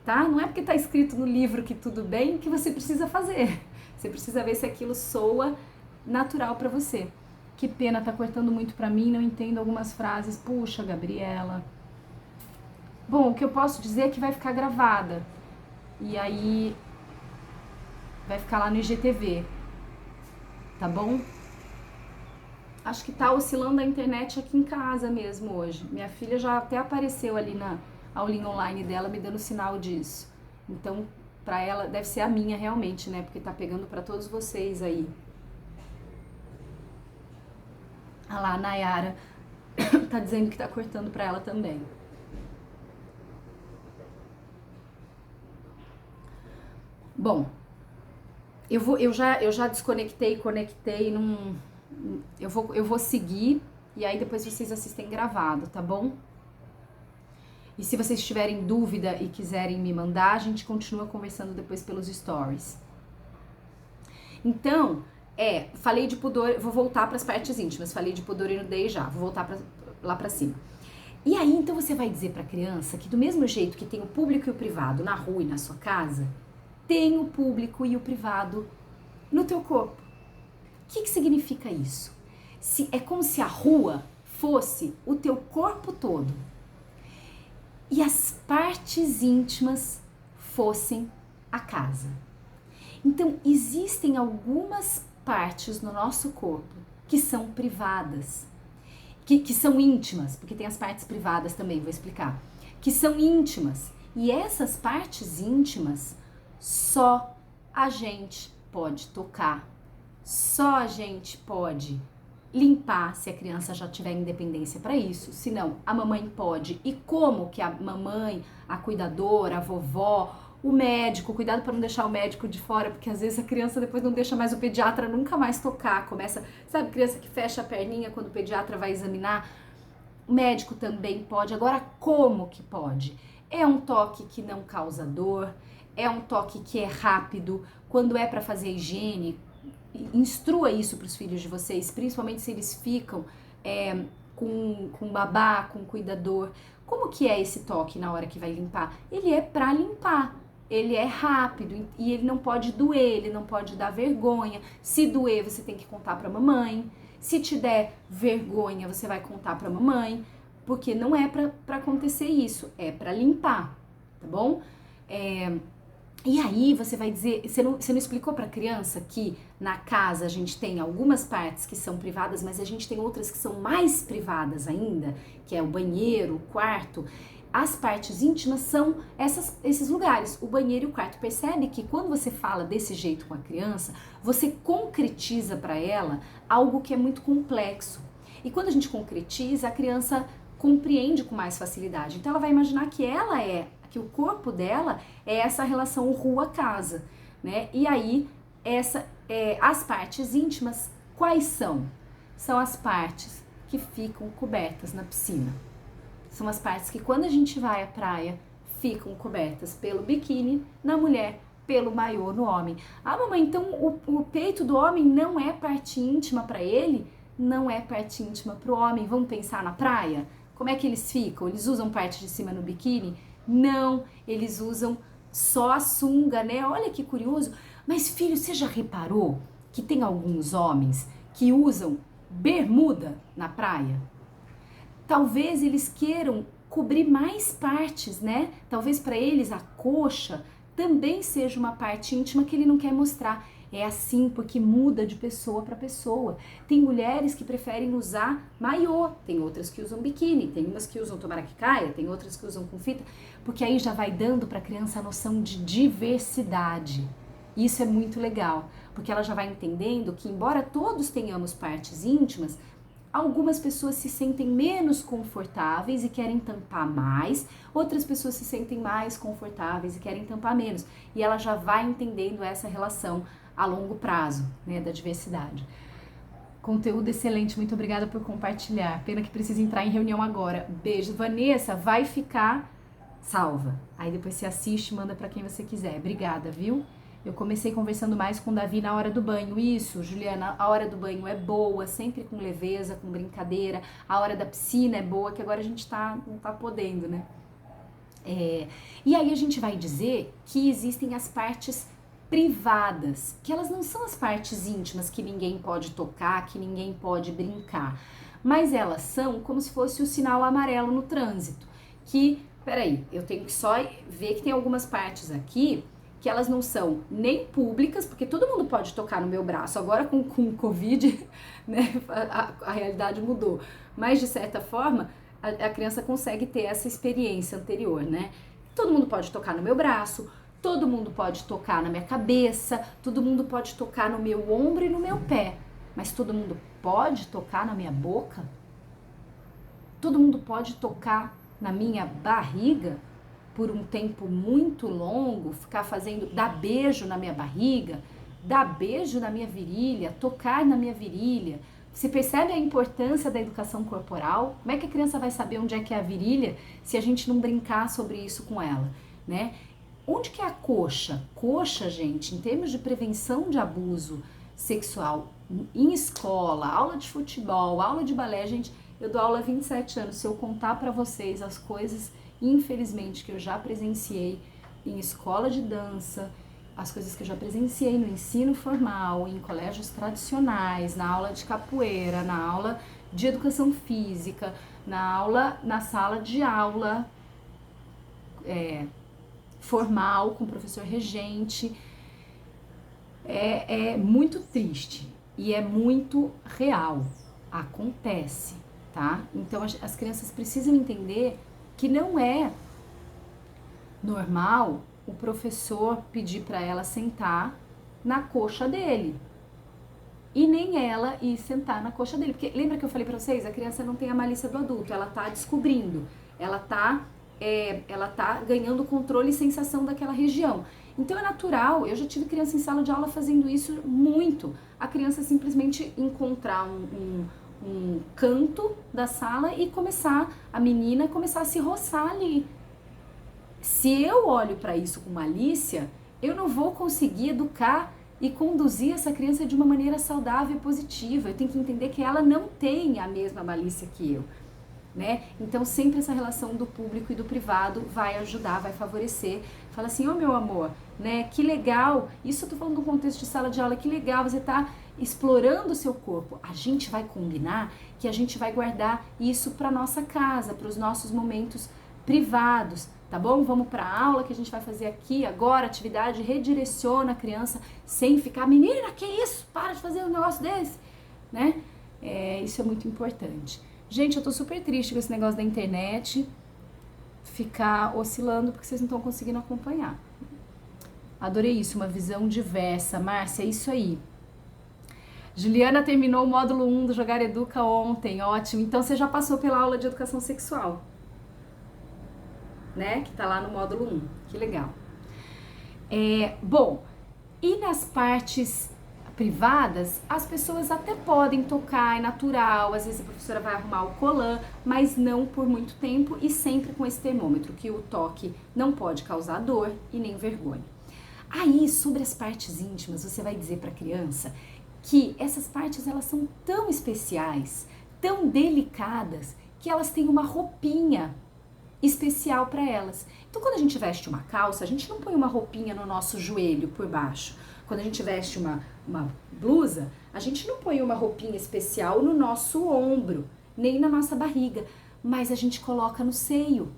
Tá? Não é porque está escrito no livro que tudo bem que você precisa fazer. Você precisa ver se aquilo soa natural para você. Que pena, tá cortando muito para mim, não entendo algumas frases. Puxa, Gabriela. Bom, o que eu posso dizer é que vai ficar gravada. E aí vai ficar lá no IGTV. Tá bom? Acho que tá oscilando a internet aqui em casa mesmo hoje. Minha filha já até apareceu ali na aulinha online dela me dando sinal disso. Então, pra ela, deve ser a minha realmente, né? Porque tá pegando pra todos vocês aí. Ah lá, a Nayara tá dizendo que tá cortando pra ela também. Bom, eu já desconectei, conectei, eu vou seguir e aí depois vocês assistem gravado, tá bom? E se vocês tiverem dúvida e quiserem me mandar, a gente continua conversando depois pelos stories. Então, falei de pudor, vou voltar para as partes íntimas, falei de pudor e nudez já, vou voltar lá para cima. E aí, então você vai dizer para a criança que do mesmo jeito que tem o público e o privado na rua e na sua casa, tem o público e o privado no teu corpo. O que significa isso? É como se a rua fosse o teu corpo todo e as partes íntimas fossem a casa. Então, existem algumas partes no nosso corpo que são privadas, que são íntimas, porque tem as partes privadas também, vou explicar, que são íntimas. E essas partes íntimas, só a gente pode tocar, só a gente pode limpar se a criança já tiver independência para isso, senão a mamãe pode. E como que a mamãe, a cuidadora, a vovó, o médico, cuidado para não deixar o médico de fora, porque às vezes a criança depois não deixa mais o pediatra nunca mais tocar, começa, sabe, criança que fecha a perninha quando o pediatra vai examinar, o médico também pode. Agora, como que pode? É um toque que não causa dor, é um toque que é rápido, quando é para fazer higiene, instrua isso para os filhos de vocês, principalmente se eles ficam com babá, com cuidador. Como que é esse toque na hora que vai limpar? Ele é para limpar, ele é rápido e ele não pode doer, ele não pode dar vergonha. Se doer, você tem que contar para a mamãe. Se te der vergonha, você vai contar para a mamãe, porque não é para acontecer isso, é para limpar, tá bom? E aí você vai dizer, você não explicou para a criança que na casa a gente tem algumas partes que são privadas, mas a gente tem outras que são mais privadas ainda, que é o banheiro, o quarto. As partes íntimas são esses lugares, o banheiro e o quarto. Percebe que quando você fala desse jeito com a criança, você concretiza para ela algo que é muito complexo. E quando a gente concretiza, a criança compreende com mais facilidade. Então ela vai imaginar que o corpo dela é essa relação rua-casa, né? E aí, as partes íntimas, quais são? São as partes que ficam cobertas na piscina. São as partes que quando a gente vai à praia, ficam cobertas pelo biquíni na mulher, pelo maiô no homem. Ah, mamãe, então o peito do homem não é parte íntima para ele? Não é parte íntima para o homem. Vamos pensar na praia? Como é que eles ficam? Eles usam parte de cima no biquíni? Não, eles usam só a sunga, né? Olha que curioso. Mas filho, você já reparou que tem alguns homens que usam bermuda na praia? Talvez eles queiram cobrir mais partes, né? Talvez para eles a coxa também seja uma parte íntima que ele não quer mostrar. É assim porque muda de pessoa para pessoa. Tem mulheres que preferem usar maiô, tem outras que usam biquíni, tem umas que usam tomara que caia, tem outras que usam com fita, porque aí já vai dando para a criança a noção de diversidade. Isso é muito legal, porque ela já vai entendendo que embora todos tenhamos partes íntimas, algumas pessoas se sentem menos confortáveis e querem tampar mais, outras pessoas se sentem mais confortáveis e querem tampar menos. E ela já vai entendendo essa relação a longo prazo, né, da diversidade. Conteúdo excelente, muito obrigada por compartilhar. Pena que precisa entrar em reunião agora. Beijo. Vanessa, vai ficar salva. Aí depois você assiste e manda para quem você quiser. Obrigada, viu? Eu comecei conversando mais com o Davi na hora do banho. Isso, Juliana, a hora do banho é boa, sempre com leveza, com brincadeira. A hora da piscina é boa, que agora a gente não tá podendo, né? E aí a gente vai dizer que existem as partes privadas, que elas não são as partes íntimas que ninguém pode tocar, que ninguém pode brincar, mas elas são como se fosse o sinal amarelo no trânsito, que, peraí, eu tenho que só ver que tem algumas partes aqui que elas não são nem públicas, porque todo mundo pode tocar no meu braço, agora com o Covid, né, a realidade mudou, mas de certa forma, a criança consegue ter essa experiência anterior, né, todo mundo pode tocar no meu braço, todo mundo pode tocar na minha cabeça, todo mundo pode tocar no meu ombro e no meu pé, mas todo mundo pode tocar na minha boca? Todo mundo pode tocar na minha barriga por um tempo muito longo, ficar dar beijo na minha barriga, dar beijo na minha virilha, tocar na minha virilha? Você percebe a importância da educação corporal? Como é que a criança vai saber onde é que é a virilha se a gente não brincar sobre isso com ela, né? Onde que é a coxa? Coxa, gente, em termos de prevenção de abuso sexual em escola, aula de futebol, aula de balé, gente, eu dou aula há 27 anos. Se eu contar para vocês as coisas, infelizmente, que eu já presenciei em escola de dança, as coisas que eu já presenciei no ensino formal, em colégios tradicionais, na aula de capoeira, na aula de educação física, na sala de aula, formal, com o professor regente, é muito triste e é muito real, acontece, tá? Então as crianças precisam entender que não é normal o professor pedir para ela sentar na coxa dele e nem ela ir sentar na coxa dele, porque lembra que eu falei para vocês, a criança não tem a malícia do adulto, ela tá descobrindo, ela tá ganhando controle e sensação daquela região. Então é natural, eu já tive criança em sala de aula fazendo isso muito. A criança simplesmente encontrar um canto da sala e a menina começar a se roçar ali. Se eu olho para isso com malícia, eu não vou conseguir educar e conduzir essa criança de uma maneira saudável e positiva. Eu tenho que entender que ela não tem a mesma malícia que eu. Né? Então sempre essa relação do público e do privado vai ajudar, vai favorecer. Fala assim, meu amor, né? Que legal, isso eu tô falando do contexto de sala de aula, que legal, você tá explorando o seu corpo. A gente vai combinar que a gente vai guardar isso para nossa casa, para os nossos momentos privados, tá bom? Vamos para a aula que a gente vai fazer aqui agora, atividade, redireciona a criança sem ficar, menina, que isso? Para de fazer um negócio desse, né? Isso é muito importante. Gente, eu tô super triste com esse negócio da internet ficar oscilando porque vocês não estão conseguindo acompanhar. Adorei isso, uma visão diversa. Márcia, é isso aí. Juliana terminou o módulo 1 do Jogar Educa ontem, ótimo. Então você já passou pela aula de educação sexual, né? Que tá lá no módulo 1, que legal. Bom, e nas partes privadas, as pessoas até podem tocar, é natural, às vezes a professora vai arrumar o colã, mas não por muito tempo e sempre com esse termômetro, que o toque não pode causar dor e nem vergonha. Aí, sobre as partes íntimas, você vai dizer para a criança que essas partes elas são tão especiais, tão delicadas, que elas têm uma roupinha especial para elas. Então, quando a gente veste uma calça, a gente não põe uma roupinha no nosso joelho por baixo. Quando a gente veste uma blusa, a gente não põe uma roupinha especial no nosso ombro, nem na nossa barriga, mas a gente coloca no seio,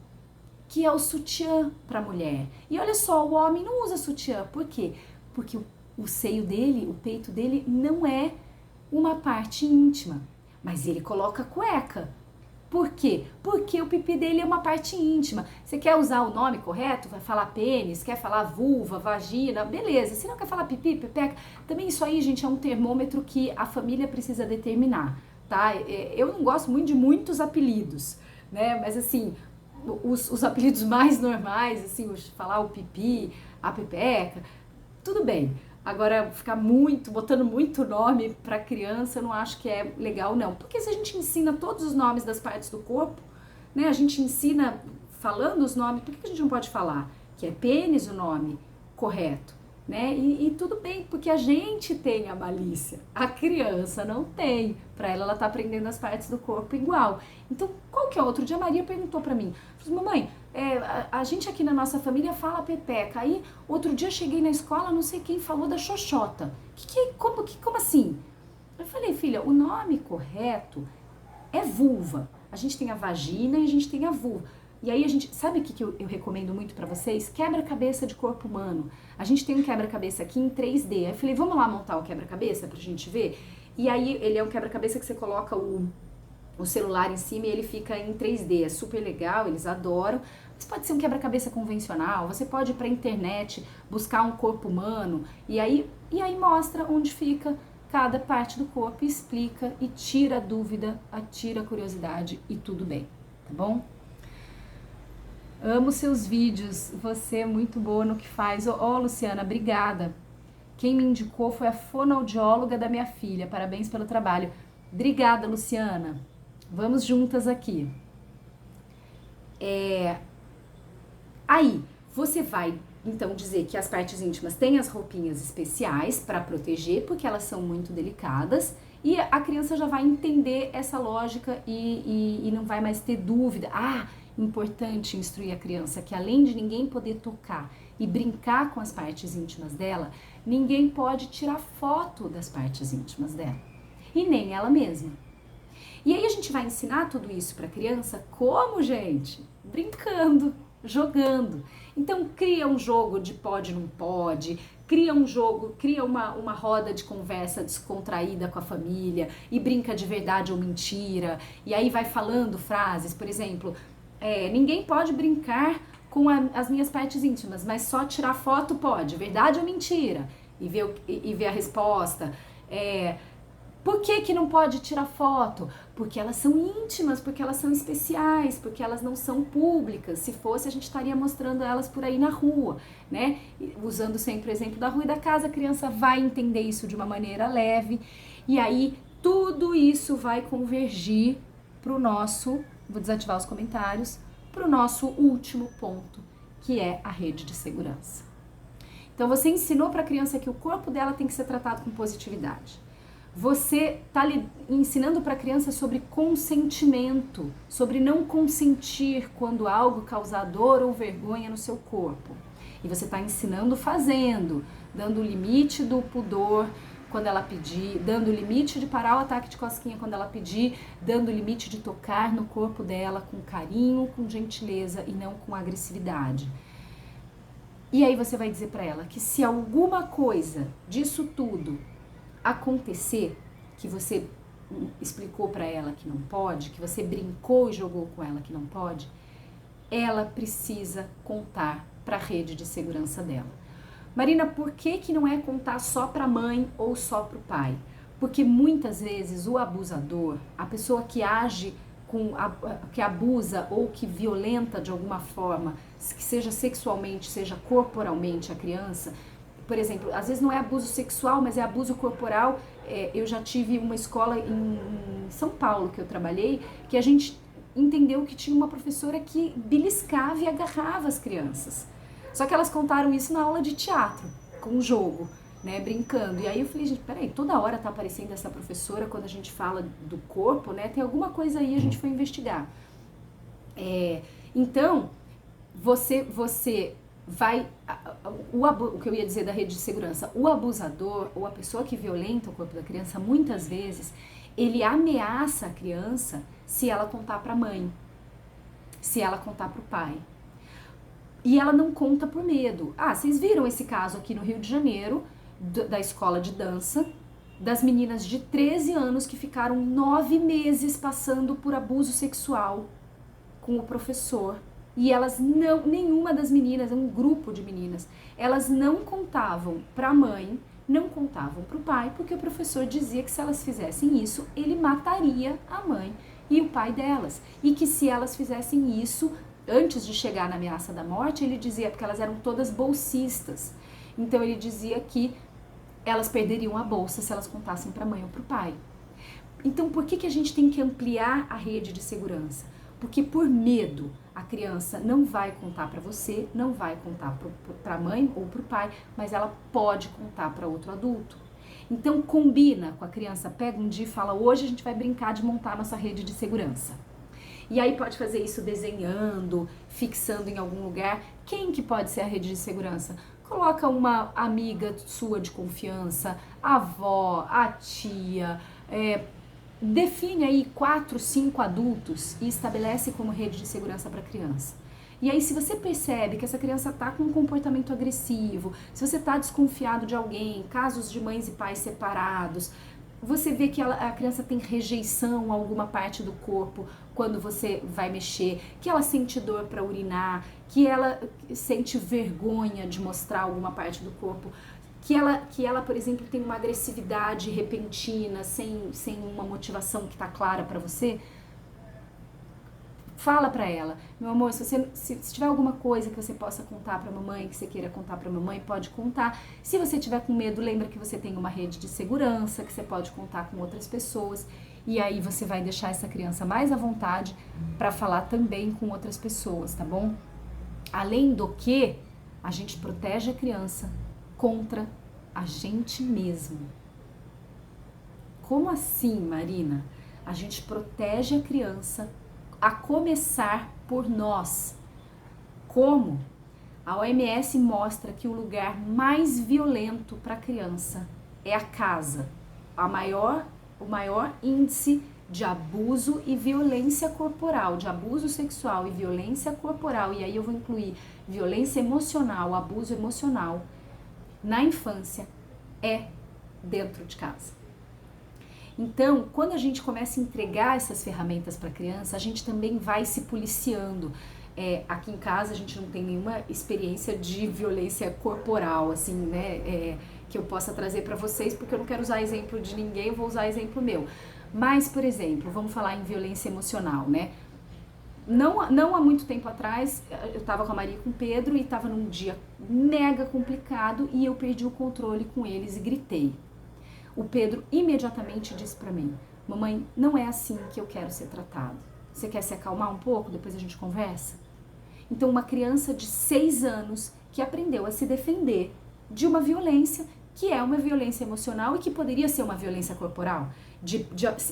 que é o sutiã para a mulher. E olha só, o homem não usa sutiã. Por quê? Porque o seio dele, o peito dele não é uma parte íntima, mas ele coloca cueca. Por quê? Porque o pipi dele é uma parte íntima. Você quer usar o nome correto? Vai falar pênis, quer falar vulva, vagina, beleza. Se não quer falar pipi, pepeca, também isso aí, gente, é um termômetro que a família precisa determinar, tá? Eu não gosto muito de muitos apelidos, né? Mas assim, os apelidos mais normais, assim, falar o pipi, a pepeca, tudo bem. Agora, ficar botando muito nome pra criança, eu não acho que é legal, não. Porque se a gente ensina todos os nomes das partes do corpo, né? A gente ensina falando os nomes, por que a gente não pode falar que é pênis o nome correto, né? E tudo bem, porque a gente tem a malícia, a criança não tem. Pra ela tá aprendendo as partes do corpo igual. Então, qual que é? Outro dia a Maria perguntou pra mim, falou, mamãe, a gente aqui na nossa família fala pepeca. Aí, outro dia cheguei na escola, não sei quem falou da xoxota. Como assim? Eu falei, filha, o nome correto é vulva. A gente tem a vagina e a gente tem a vulva. E aí a gente, sabe o que eu recomendo muito pra vocês? Quebra-cabeça de corpo humano. A gente tem um quebra-cabeça aqui em 3D. Aí eu falei, vamos lá montar o quebra-cabeça pra gente ver? E aí ele é um quebra-cabeça que você coloca o celular em cima e ele fica em 3D, é super legal, eles adoram. Mas pode ser um quebra-cabeça convencional, você pode ir pra internet buscar um corpo humano e aí mostra onde fica cada parte do corpo, explica e tira a dúvida, tira a curiosidade e tudo bem, tá bom? Amo seus vídeos, você é muito boa no que faz. Luciana, obrigada. Quem me indicou foi a fonoaudióloga da minha filha, parabéns pelo trabalho. Obrigada, Luciana. Vamos juntas aqui. Aí, você vai, então, dizer que as partes íntimas têm as roupinhas especiais para proteger, porque elas são muito delicadas, e a criança já vai entender essa lógica e não vai mais ter dúvida. Importante instruir a criança que além de ninguém poder tocar e brincar com as partes íntimas dela, ninguém pode tirar foto das partes íntimas dela, e nem ela mesma. E aí a gente vai ensinar tudo isso para a criança como, gente? Brincando, jogando. Então cria um jogo de pode, não pode, cria uma roda de conversa descontraída com a família e brinca de verdade ou mentira. E aí vai falando frases, por exemplo, ninguém pode brincar com as minhas partes íntimas, mas só tirar foto pode, verdade ou mentira? E ver a resposta. Por que não pode tirar foto? Porque elas são íntimas, porque elas são especiais, porque elas não são públicas. Se fosse, a gente estaria mostrando elas por aí na rua, né? Usando sempre o exemplo da rua e da casa, a criança vai entender isso de uma maneira leve. E aí, tudo isso vai convergir para o nosso, vou desativar os comentários, para o nosso último ponto, que é a rede de segurança. Então, você ensinou para a criança que o corpo dela tem que ser tratado com positividade. Você está ensinando para a criança sobre consentimento, sobre não consentir quando algo causa dor ou vergonha no seu corpo. E você está ensinando fazendo, dando o limite do pudor, quando ela pedir, dando o limite de parar o ataque de cosquinha quando ela pedir, dando o limite de tocar no corpo dela com carinho, com gentileza e não com agressividade. E aí você vai dizer para ela que se alguma coisa disso tudo acontecer, que você explicou para ela que não pode, que você brincou e jogou com ela que não pode, ela precisa contar para a rede de segurança dela. Marina, por que não é contar só para a mãe ou só para o pai? Porque muitas vezes o abusador, a pessoa que age que abusa ou que violenta de alguma forma, que seja sexualmente, seja corporalmente a criança, por exemplo, às vezes não é abuso sexual, mas é abuso corporal. Eu já tive uma escola em São Paulo que eu trabalhei, que a gente entendeu que tinha uma professora que beliscava e agarrava as crianças. Só que elas contaram isso na aula de teatro, com o jogo, né, brincando. E aí eu falei, gente, peraí, toda hora tá aparecendo essa professora quando a gente fala do corpo, né, tem alguma coisa aí, a gente foi investigar. Então, você vai, o que eu ia dizer da rede de segurança, o abusador ou a pessoa que violenta o corpo da criança, muitas vezes, ele ameaça a criança se ela contar para a mãe, se ela contar para o pai. E ela não conta por medo. Vocês viram esse caso aqui no Rio de Janeiro, da escola de dança, das meninas de 13 anos que ficaram 9 meses passando por abuso sexual com o professor. E elas não, nenhuma das meninas, um grupo de meninas, elas não contavam para a mãe, não contavam para o pai, porque o professor dizia que se elas fizessem isso, ele mataria a mãe e o pai delas. E que se elas fizessem isso, antes de chegar na ameaça da morte, ele dizia, porque elas eram todas bolsistas, então ele dizia que elas perderiam a bolsa se elas contassem para a mãe ou para o pai. Então por que a gente tem que ampliar a rede de segurança? Porque por medo a criança não vai contar para você, não vai contar para a mãe ou para o pai, mas ela pode contar para outro adulto. Então combina com a criança, pega um dia e fala, hoje a gente vai brincar de montar nossa rede de segurança. E aí pode fazer isso desenhando, fixando em algum lugar. Quem que pode ser a rede de segurança? Coloca uma amiga sua de confiança, a avó, a tia, define aí 4, 5 adultos e estabelece como rede de segurança para a criança. E aí se você percebe que essa criança está com um comportamento agressivo, se você está desconfiado de alguém, casos de mães e pais separados, você vê que a criança tem rejeição a alguma parte do corpo quando você vai mexer, que ela sente dor para urinar, que ela sente vergonha de mostrar alguma parte do corpo, que ela, por exemplo, tem uma agressividade repentina, sem uma motivação que está clara para você, fala para ela, meu amor, se tiver alguma coisa que você possa contar para a mamãe, que você queira contar para a mamãe, pode contar. Se você tiver com medo, lembra que você tem uma rede de segurança, que você pode contar com outras pessoas. E aí você vai deixar essa criança mais à vontade para falar também com outras pessoas, tá bom? Além do que, a gente protege a criança contra a gente mesmo. Como assim, Marina? A gente protege a criança a começar por nós. Como? A OMS mostra que o lugar mais violento para a criança é a casa. O maior índice de abuso e violência corporal, de abuso sexual e violência corporal, e aí eu vou incluir violência emocional, abuso emocional, na infância, é dentro de casa. Então, quando a gente começa a entregar essas ferramentas para a criança, a gente também vai se policiando. Aqui em casa a gente não tem nenhuma experiência de violência corporal, assim, né, que eu possa trazer para vocês, porque eu não quero usar exemplo de ninguém, eu vou usar exemplo meu. Mas, por exemplo, vamos falar em violência emocional, né? Não há muito tempo atrás, eu estava com a Maria e com o Pedro e estava num dia mega complicado e eu perdi o controle com eles e gritei. O Pedro imediatamente disse pra mim, mamãe, não é assim que eu quero ser tratado. Você quer se acalmar um pouco? Depois a gente conversa? Então, uma criança de 6 anos que aprendeu a se defender de uma violência que é uma violência emocional e que poderia ser uma violência corporal.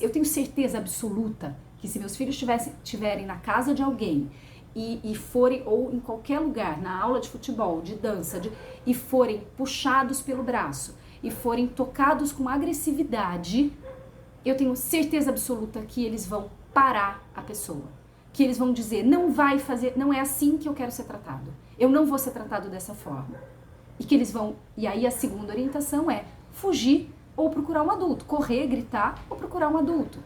Eu tenho certeza absoluta que se meus filhos estiverem na casa de alguém e forem, ou em qualquer lugar, na aula de futebol, de dança, e forem puxados pelo braço, e forem tocados com agressividade, eu tenho certeza absoluta que eles vão parar a pessoa. Que eles vão dizer, não vai fazer, não é assim que eu quero ser tratado. Eu não vou ser tratado dessa forma. E que eles vão, e aí a segunda orientação é fugir ou procurar um adulto. Correr, gritar ou procurar um adulto.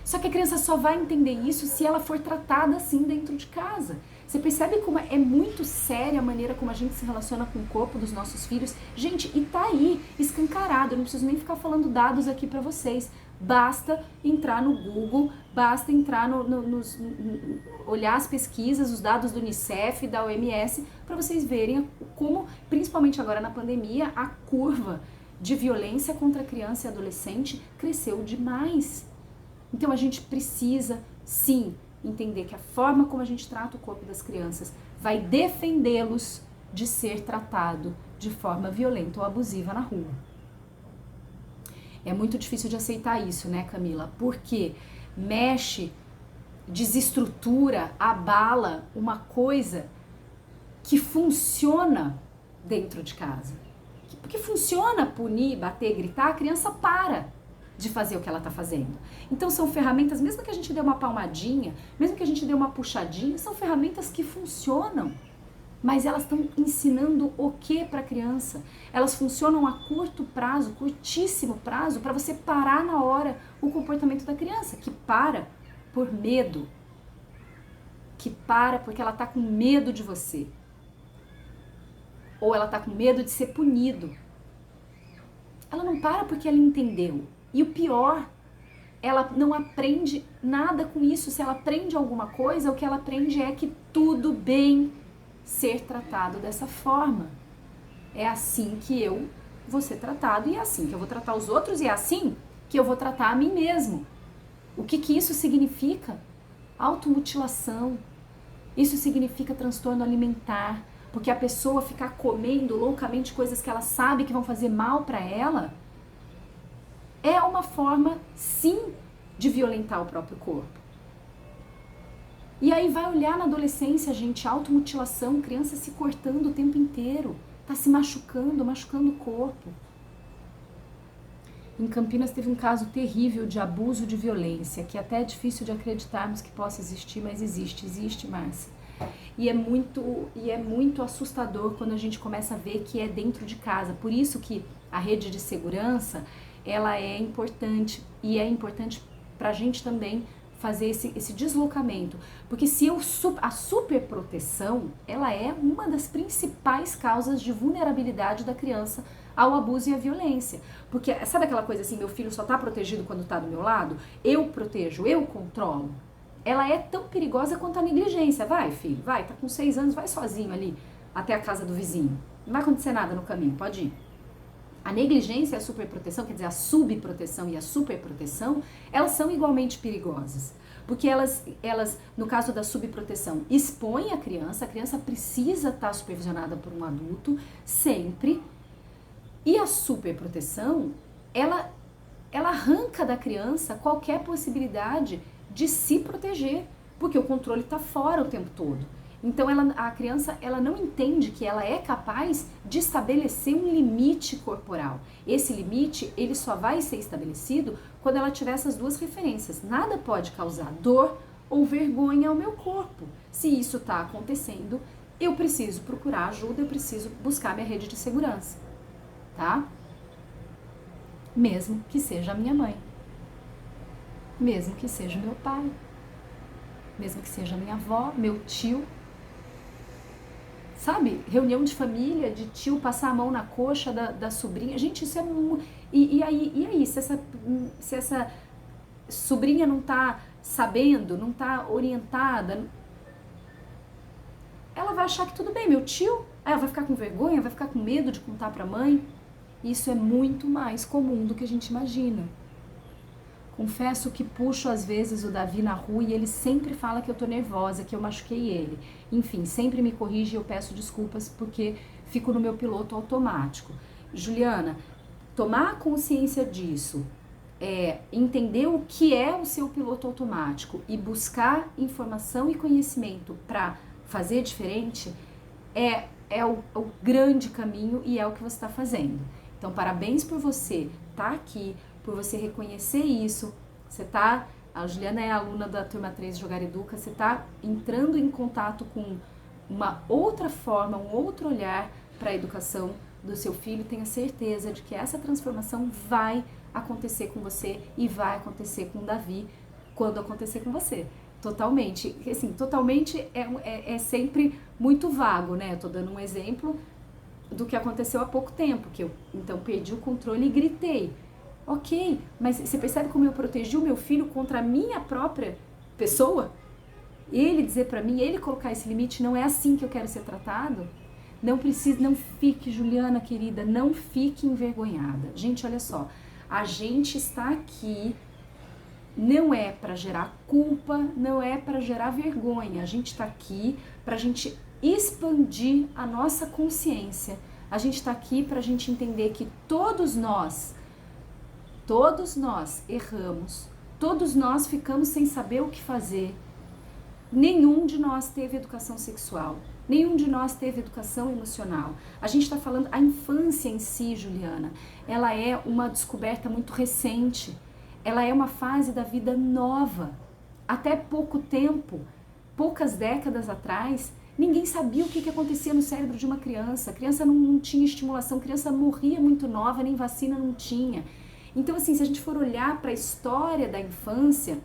Só que a criança só vai entender isso se ela for tratada assim dentro de casa. Você percebe como é muito séria a maneira como a gente se relaciona com o corpo dos nossos filhos? Gente, e tá aí, escancarado, eu não preciso nem ficar falando dados aqui pra vocês. Basta entrar no Google, basta entrar olhar as pesquisas, os dados do Unicef, da OMS, para vocês verem como, principalmente agora na pandemia, a curva de violência contra criança e adolescente cresceu demais. Então a gente precisa, sim, entender que a forma como a gente trata o corpo das crianças vai defendê-los de ser tratado de forma violenta ou abusiva na rua. É muito difícil de aceitar isso, né, Camila? Porque mexe, desestrutura, abala uma coisa que funciona dentro de casa. Porque funciona punir, bater, gritar, a criança para de fazer o que ela está fazendo. Então são ferramentas, mesmo que a gente dê uma palmadinha, mesmo que a gente dê uma puxadinha, são ferramentas que funcionam. Mas elas estão ensinando o que para a criança? Elas funcionam a curto prazo, curtíssimo prazo, para você parar na hora o comportamento da criança, que para por medo, que para porque ela está com medo de você, ou ela está com medo de ser punido. Ela não para porque ela entendeu. E o pior, ela não aprende nada com isso. Se ela aprende alguma coisa, o que ela aprende é que tudo bem ser tratado dessa forma. É assim que eu vou ser tratado e é assim que eu vou tratar os outros e é assim que eu vou tratar a mim mesmo. O que isso significa? Automutilação. Isso significa transtorno alimentar, porque a pessoa ficar comendo loucamente coisas que ela sabe que vão fazer mal para ela é uma forma, sim, de violentar o próprio corpo. E aí vai olhar na adolescência, gente, automutilação, criança se cortando o tempo inteiro, tá se machucando o corpo. Em Campinas teve um caso terrível de abuso de violência, que até é difícil de acreditarmos que possa existir, mas existe, Márcia. E é muito assustador quando a gente começa a ver que é dentro de casa. Por isso que a rede de segurança, ela é importante, e é importante pra gente também fazer esse deslocamento, porque a superproteção, ela é uma das principais causas de vulnerabilidade da criança ao abuso e à violência, porque sabe aquela coisa assim, meu filho só tá protegido quando tá do meu lado, eu protejo, eu controlo, ela é tão perigosa quanto a negligência. Vai, filho, vai, tá com 6 anos, vai sozinho ali até a casa do vizinho, não vai acontecer nada no caminho, pode ir. A negligência e a superproteção, quer dizer, a subproteção e a superproteção, elas são igualmente perigosas. Porque elas, no caso da subproteção, expõem a criança precisa estar supervisionada por um adulto, sempre. E a superproteção, ela arranca da criança qualquer possibilidade de se proteger, porque o controle está fora o tempo todo. Então a criança não entende que ela é capaz de estabelecer um limite corporal. Esse limite, ele só vai ser estabelecido quando ela tiver essas duas referências. Nada pode causar dor ou vergonha ao meu corpo. Se isso está acontecendo, eu preciso procurar ajuda, eu preciso buscar minha rede de segurança, tá? Mesmo que seja a minha mãe, mesmo que seja meu pai, mesmo que seja minha avó, meu tio. Sabe, reunião de família, de tio passar a mão na coxa da sobrinha. Gente, isso é muito... E aí, se essa sobrinha não tá sabendo, não tá orientada, ela vai achar que tudo bem, meu tio, ela vai ficar com vergonha, vai ficar com medo de contar pra mãe. Isso é muito mais comum do que a gente imagina. Confesso que puxo às vezes o Davi na rua e ele sempre fala que eu tô nervosa, que eu machuquei ele. Enfim, sempre me corrige e eu peço desculpas porque fico no meu piloto automático. Juliana, tomar consciência disso, entender o que é o seu piloto automático e buscar informação e conhecimento para fazer diferente é o grande caminho e é o que você está fazendo. Então, parabéns por você estar aqui, por você reconhecer isso. Você tá, a Juliana é aluna da turma 3 de Jogar Educa, você tá entrando em contato com uma outra forma, um outro olhar para a educação do seu filho. Tenha certeza de que essa transformação vai acontecer com você e vai acontecer com o Davi quando acontecer com você. Totalmente. Assim, totalmente é sempre muito vago, né? Eu tô dando um exemplo do que aconteceu há pouco tempo, que eu então perdi o controle e gritei. Ok, mas você percebe como eu protegi o meu filho contra a minha própria pessoa? Ele dizer pra mim, ele colocar esse limite, não é assim que eu quero ser tratado? Não precisa, não fique, Juliana querida, não fique envergonhada. Gente, olha só, a gente está aqui não é para gerar culpa, não é para gerar vergonha. A gente está aqui para a gente expandir a nossa consciência. A gente está aqui para a gente entender que todos nós erramos, todos nós ficamos sem saber o que fazer. Nenhum de nós teve educação sexual, nenhum de nós teve educação emocional. A gente está falando, a infância em si, Juliana, ela é uma descoberta muito recente. Ela é uma fase da vida nova. Até pouco tempo, poucas décadas atrás, ninguém sabia o que acontecia no cérebro de uma criança. A criança não tinha estimulação, a criança morria muito nova, nem vacina não tinha. Então, assim, se a gente for olhar para a história da infância,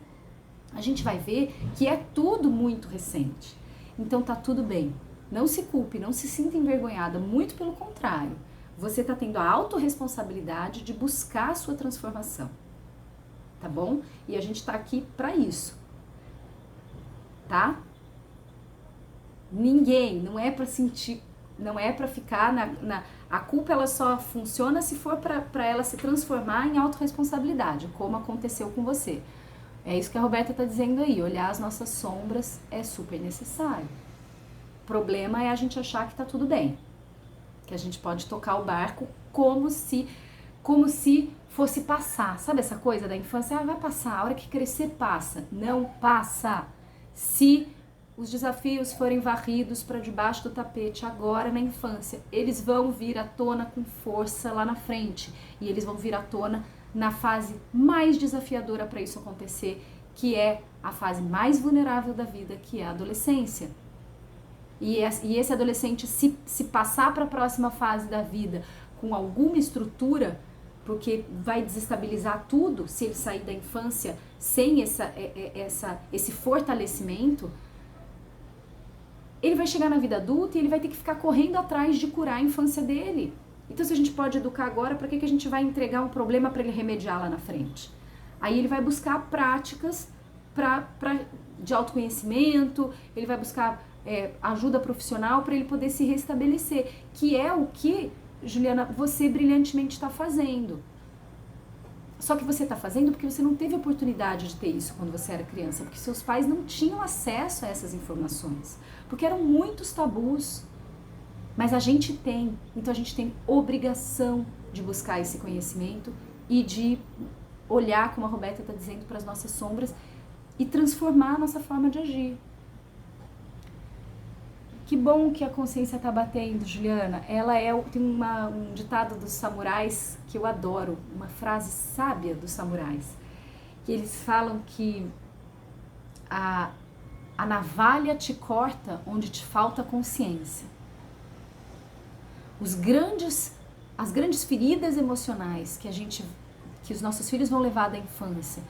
a gente vai ver que é tudo muito recente. Então, tá tudo bem. Não se culpe, não se sinta envergonhada, muito pelo contrário. Você está tendo a autorresponsabilidade de buscar a sua transformação. Tá bom? E a gente tá aqui pra isso. Tá? Ninguém, não é pra sentir, não é pra ficar a culpa, ela só funciona se for pra ela se transformar em autorresponsabilidade, como aconteceu com você. É isso que a Roberta tá dizendo aí, olhar as nossas sombras é super necessário. O problema é a gente achar que tá tudo bem, que a gente pode tocar o barco como se fosse passar. Sabe essa coisa da infância? Ah, vai passar, a hora que crescer passa. Não passa. Se os desafios forem varridos para debaixo do tapete agora na infância, eles vão vir à tona com força lá na frente. E eles vão vir à tona na fase mais desafiadora para isso acontecer, que é a fase mais vulnerável da vida, que é a adolescência. E esse adolescente, se passar para a próxima fase da vida com alguma estrutura, porque vai desestabilizar tudo se ele sair da infância sem esse fortalecimento, ele vai chegar na vida adulta e ele vai ter que ficar correndo atrás de curar a infância dele. Então, se a gente pode educar agora, para que a gente vai entregar um problema para ele remediar lá na frente? Aí ele vai buscar práticas de autoconhecimento, ele vai buscar ajuda profissional para ele poder se restabelecer, que é o que, Juliana, você brilhantemente está fazendo. Só que você está fazendo porque você não teve oportunidade de ter isso quando você era criança, porque seus pais não tinham acesso a essas informações, porque eram muitos tabus. Mas a gente tem, então a gente tem obrigação de buscar esse conhecimento e de olhar, como a Roberta está dizendo, para as nossas sombras e transformar a nossa forma de agir. Que bom que a consciência está batendo, Juliana. Ela tem um ditado dos samurais que eu adoro, uma frase sábia dos samurais, que eles falam que a navalha te corta onde te falta consciência. As grandes feridas emocionais que os nossos filhos vão levar da infância,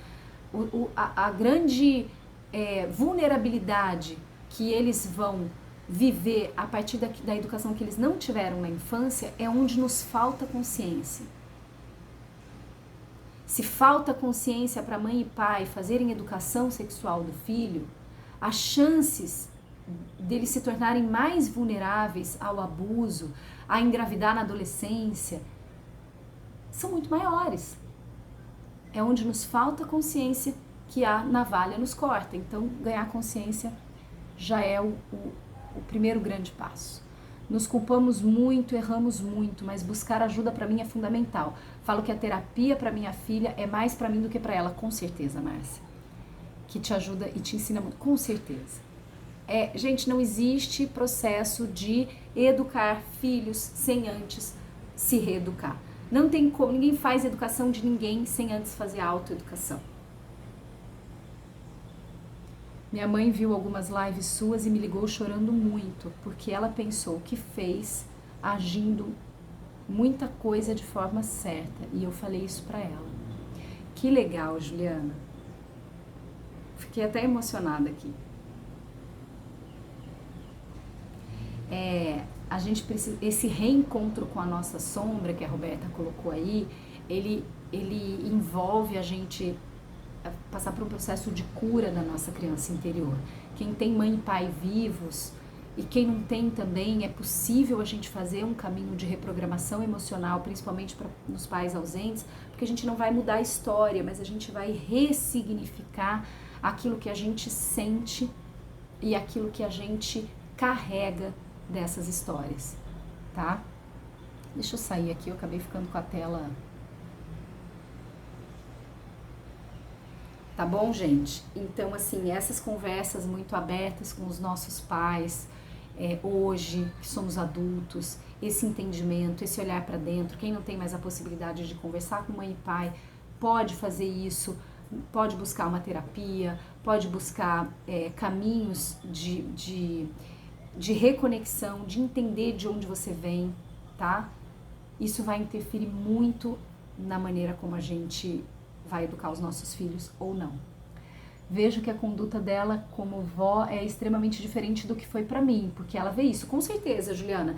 a grande vulnerabilidade que eles vão viver a partir da educação que eles não tiveram na infância, é onde nos falta consciência. Se falta consciência para mãe e pai fazerem educação sexual do filho, as chances deles se tornarem mais vulneráveis ao abuso, a engravidar na adolescência, são muito maiores. É onde nos falta consciência que a navalha nos corta. Então, ganhar consciência já é o primeiro grande passo. Nos culpamos muito, erramos muito, mas buscar ajuda para mim é fundamental. Falo que a terapia para minha filha é mais para mim do que para ela, com certeza, Márcia. Que te ajuda e te ensina muito, com certeza. Gente, não existe processo de educar filhos sem antes se reeducar. Não tem como, ninguém faz educação de ninguém sem antes fazer a autoeducação. Minha mãe viu algumas lives suas e me ligou chorando muito, porque ela pensou que fez agindo muita coisa de forma certa. E eu falei isso pra ela. Que legal, Juliana. Fiquei até emocionada aqui. A gente precisa, esse reencontro com a nossa sombra, que a Roberta colocou aí, ele envolve a gente passar por um processo de cura da nossa criança interior. Quem tem mãe e pai vivos e quem não tem também, é possível a gente fazer um caminho de reprogramação emocional, principalmente para os pais ausentes, porque a gente não vai mudar a história, mas a gente vai ressignificar aquilo que a gente sente e aquilo que a gente carrega dessas histórias, tá? Deixa eu sair aqui, eu acabei ficando com a tela. Tá bom, gente? Então, assim, essas conversas muito abertas com os nossos pais, hoje, que somos adultos, esse entendimento, esse olhar para dentro, quem não tem mais a possibilidade de conversar com mãe e pai, pode fazer isso, pode buscar uma terapia, pode buscar caminhos de reconexão, de entender de onde você vem, tá? Isso vai interferir muito na maneira como a gente vai educar os nossos filhos ou não. Vejo que a conduta dela como vó é extremamente diferente do que foi pra mim, porque ela vê isso, com certeza, Juliana.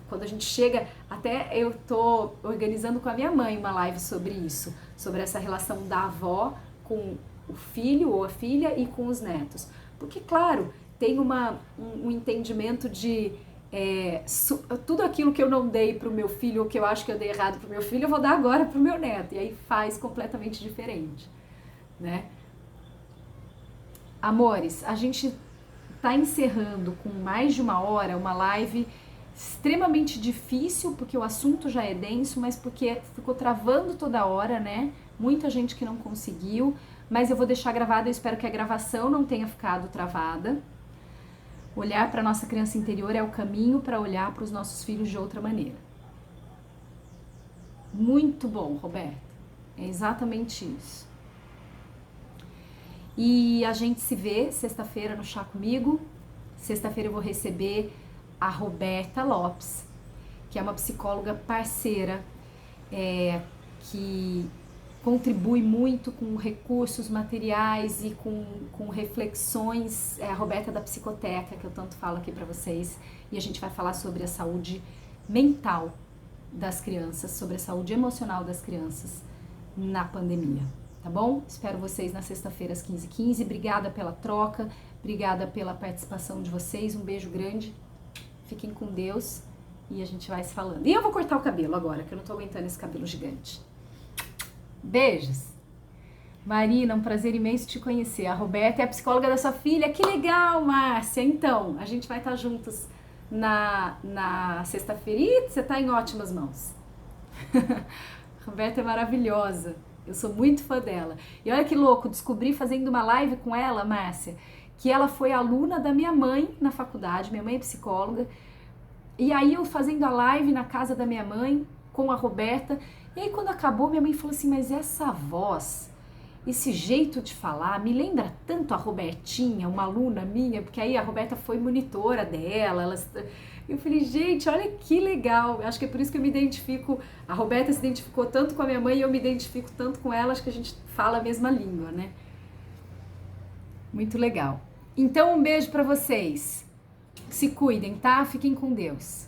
Quando a gente chega, até eu tô organizando com a minha mãe uma live sobre isso, sobre essa relação da avó com o filho ou a filha e com os netos. Porque, claro, tem um entendimento de tudo aquilo que eu não dei pro meu filho, ou que eu acho que eu dei errado pro meu filho, eu vou dar agora pro meu neto. E aí faz completamente diferente, né? Amores, a gente tá encerrando com mais de uma hora uma live extremamente difícil, porque o assunto já é denso, mas porque ficou travando toda hora, né? Muita gente que não conseguiu, mas eu vou deixar gravado, eu espero que a gravação não tenha ficado travada. Olhar para a nossa criança interior é o caminho para olhar para os nossos filhos de outra maneira. Muito bom, Roberto. É exatamente isso. E a gente se vê sexta-feira no Chá Comigo. Sexta-feira eu vou receber a Roberta Lopes, que é uma psicóloga parceira, que contribui muito com recursos materiais e com reflexões, a Roberta da Psicoteca, que eu tanto falo aqui para vocês, e a gente vai falar sobre a saúde mental das crianças, sobre a saúde emocional das crianças na pandemia, tá bom? Espero vocês na sexta-feira às 15h15, obrigada pela troca, obrigada pela participação de vocês, um beijo grande, fiquem com Deus e a gente vai se falando. E eu vou cortar o cabelo agora, que eu não tô aguentando esse cabelo gigante. Beijos. Marina, um prazer imenso te conhecer. A Roberta é a psicóloga da sua filha. Que legal, Márcia. Então, a gente vai estar juntos na sexta-feira. E você está em ótimas mãos. A Roberta é maravilhosa. Eu sou muito fã dela. E olha que louco, descobri fazendo uma live com ela, Márcia, que ela foi aluna da minha mãe na faculdade. Minha mãe é psicóloga. E aí eu fazendo a live na casa da minha mãe com a Roberta. E aí quando acabou, minha mãe falou assim, mas essa voz, esse jeito de falar, me lembra tanto a Robertinha, uma aluna minha, porque aí a Roberta foi monitora dela. Eu falei, gente, olha que legal. Acho que é por isso que eu me identifico, a Roberta se identificou tanto com a minha mãe e eu me identifico tanto com ela, acho que a gente fala a mesma língua, né? Muito legal. Então, um beijo pra vocês. Se cuidem, tá? Fiquem com Deus.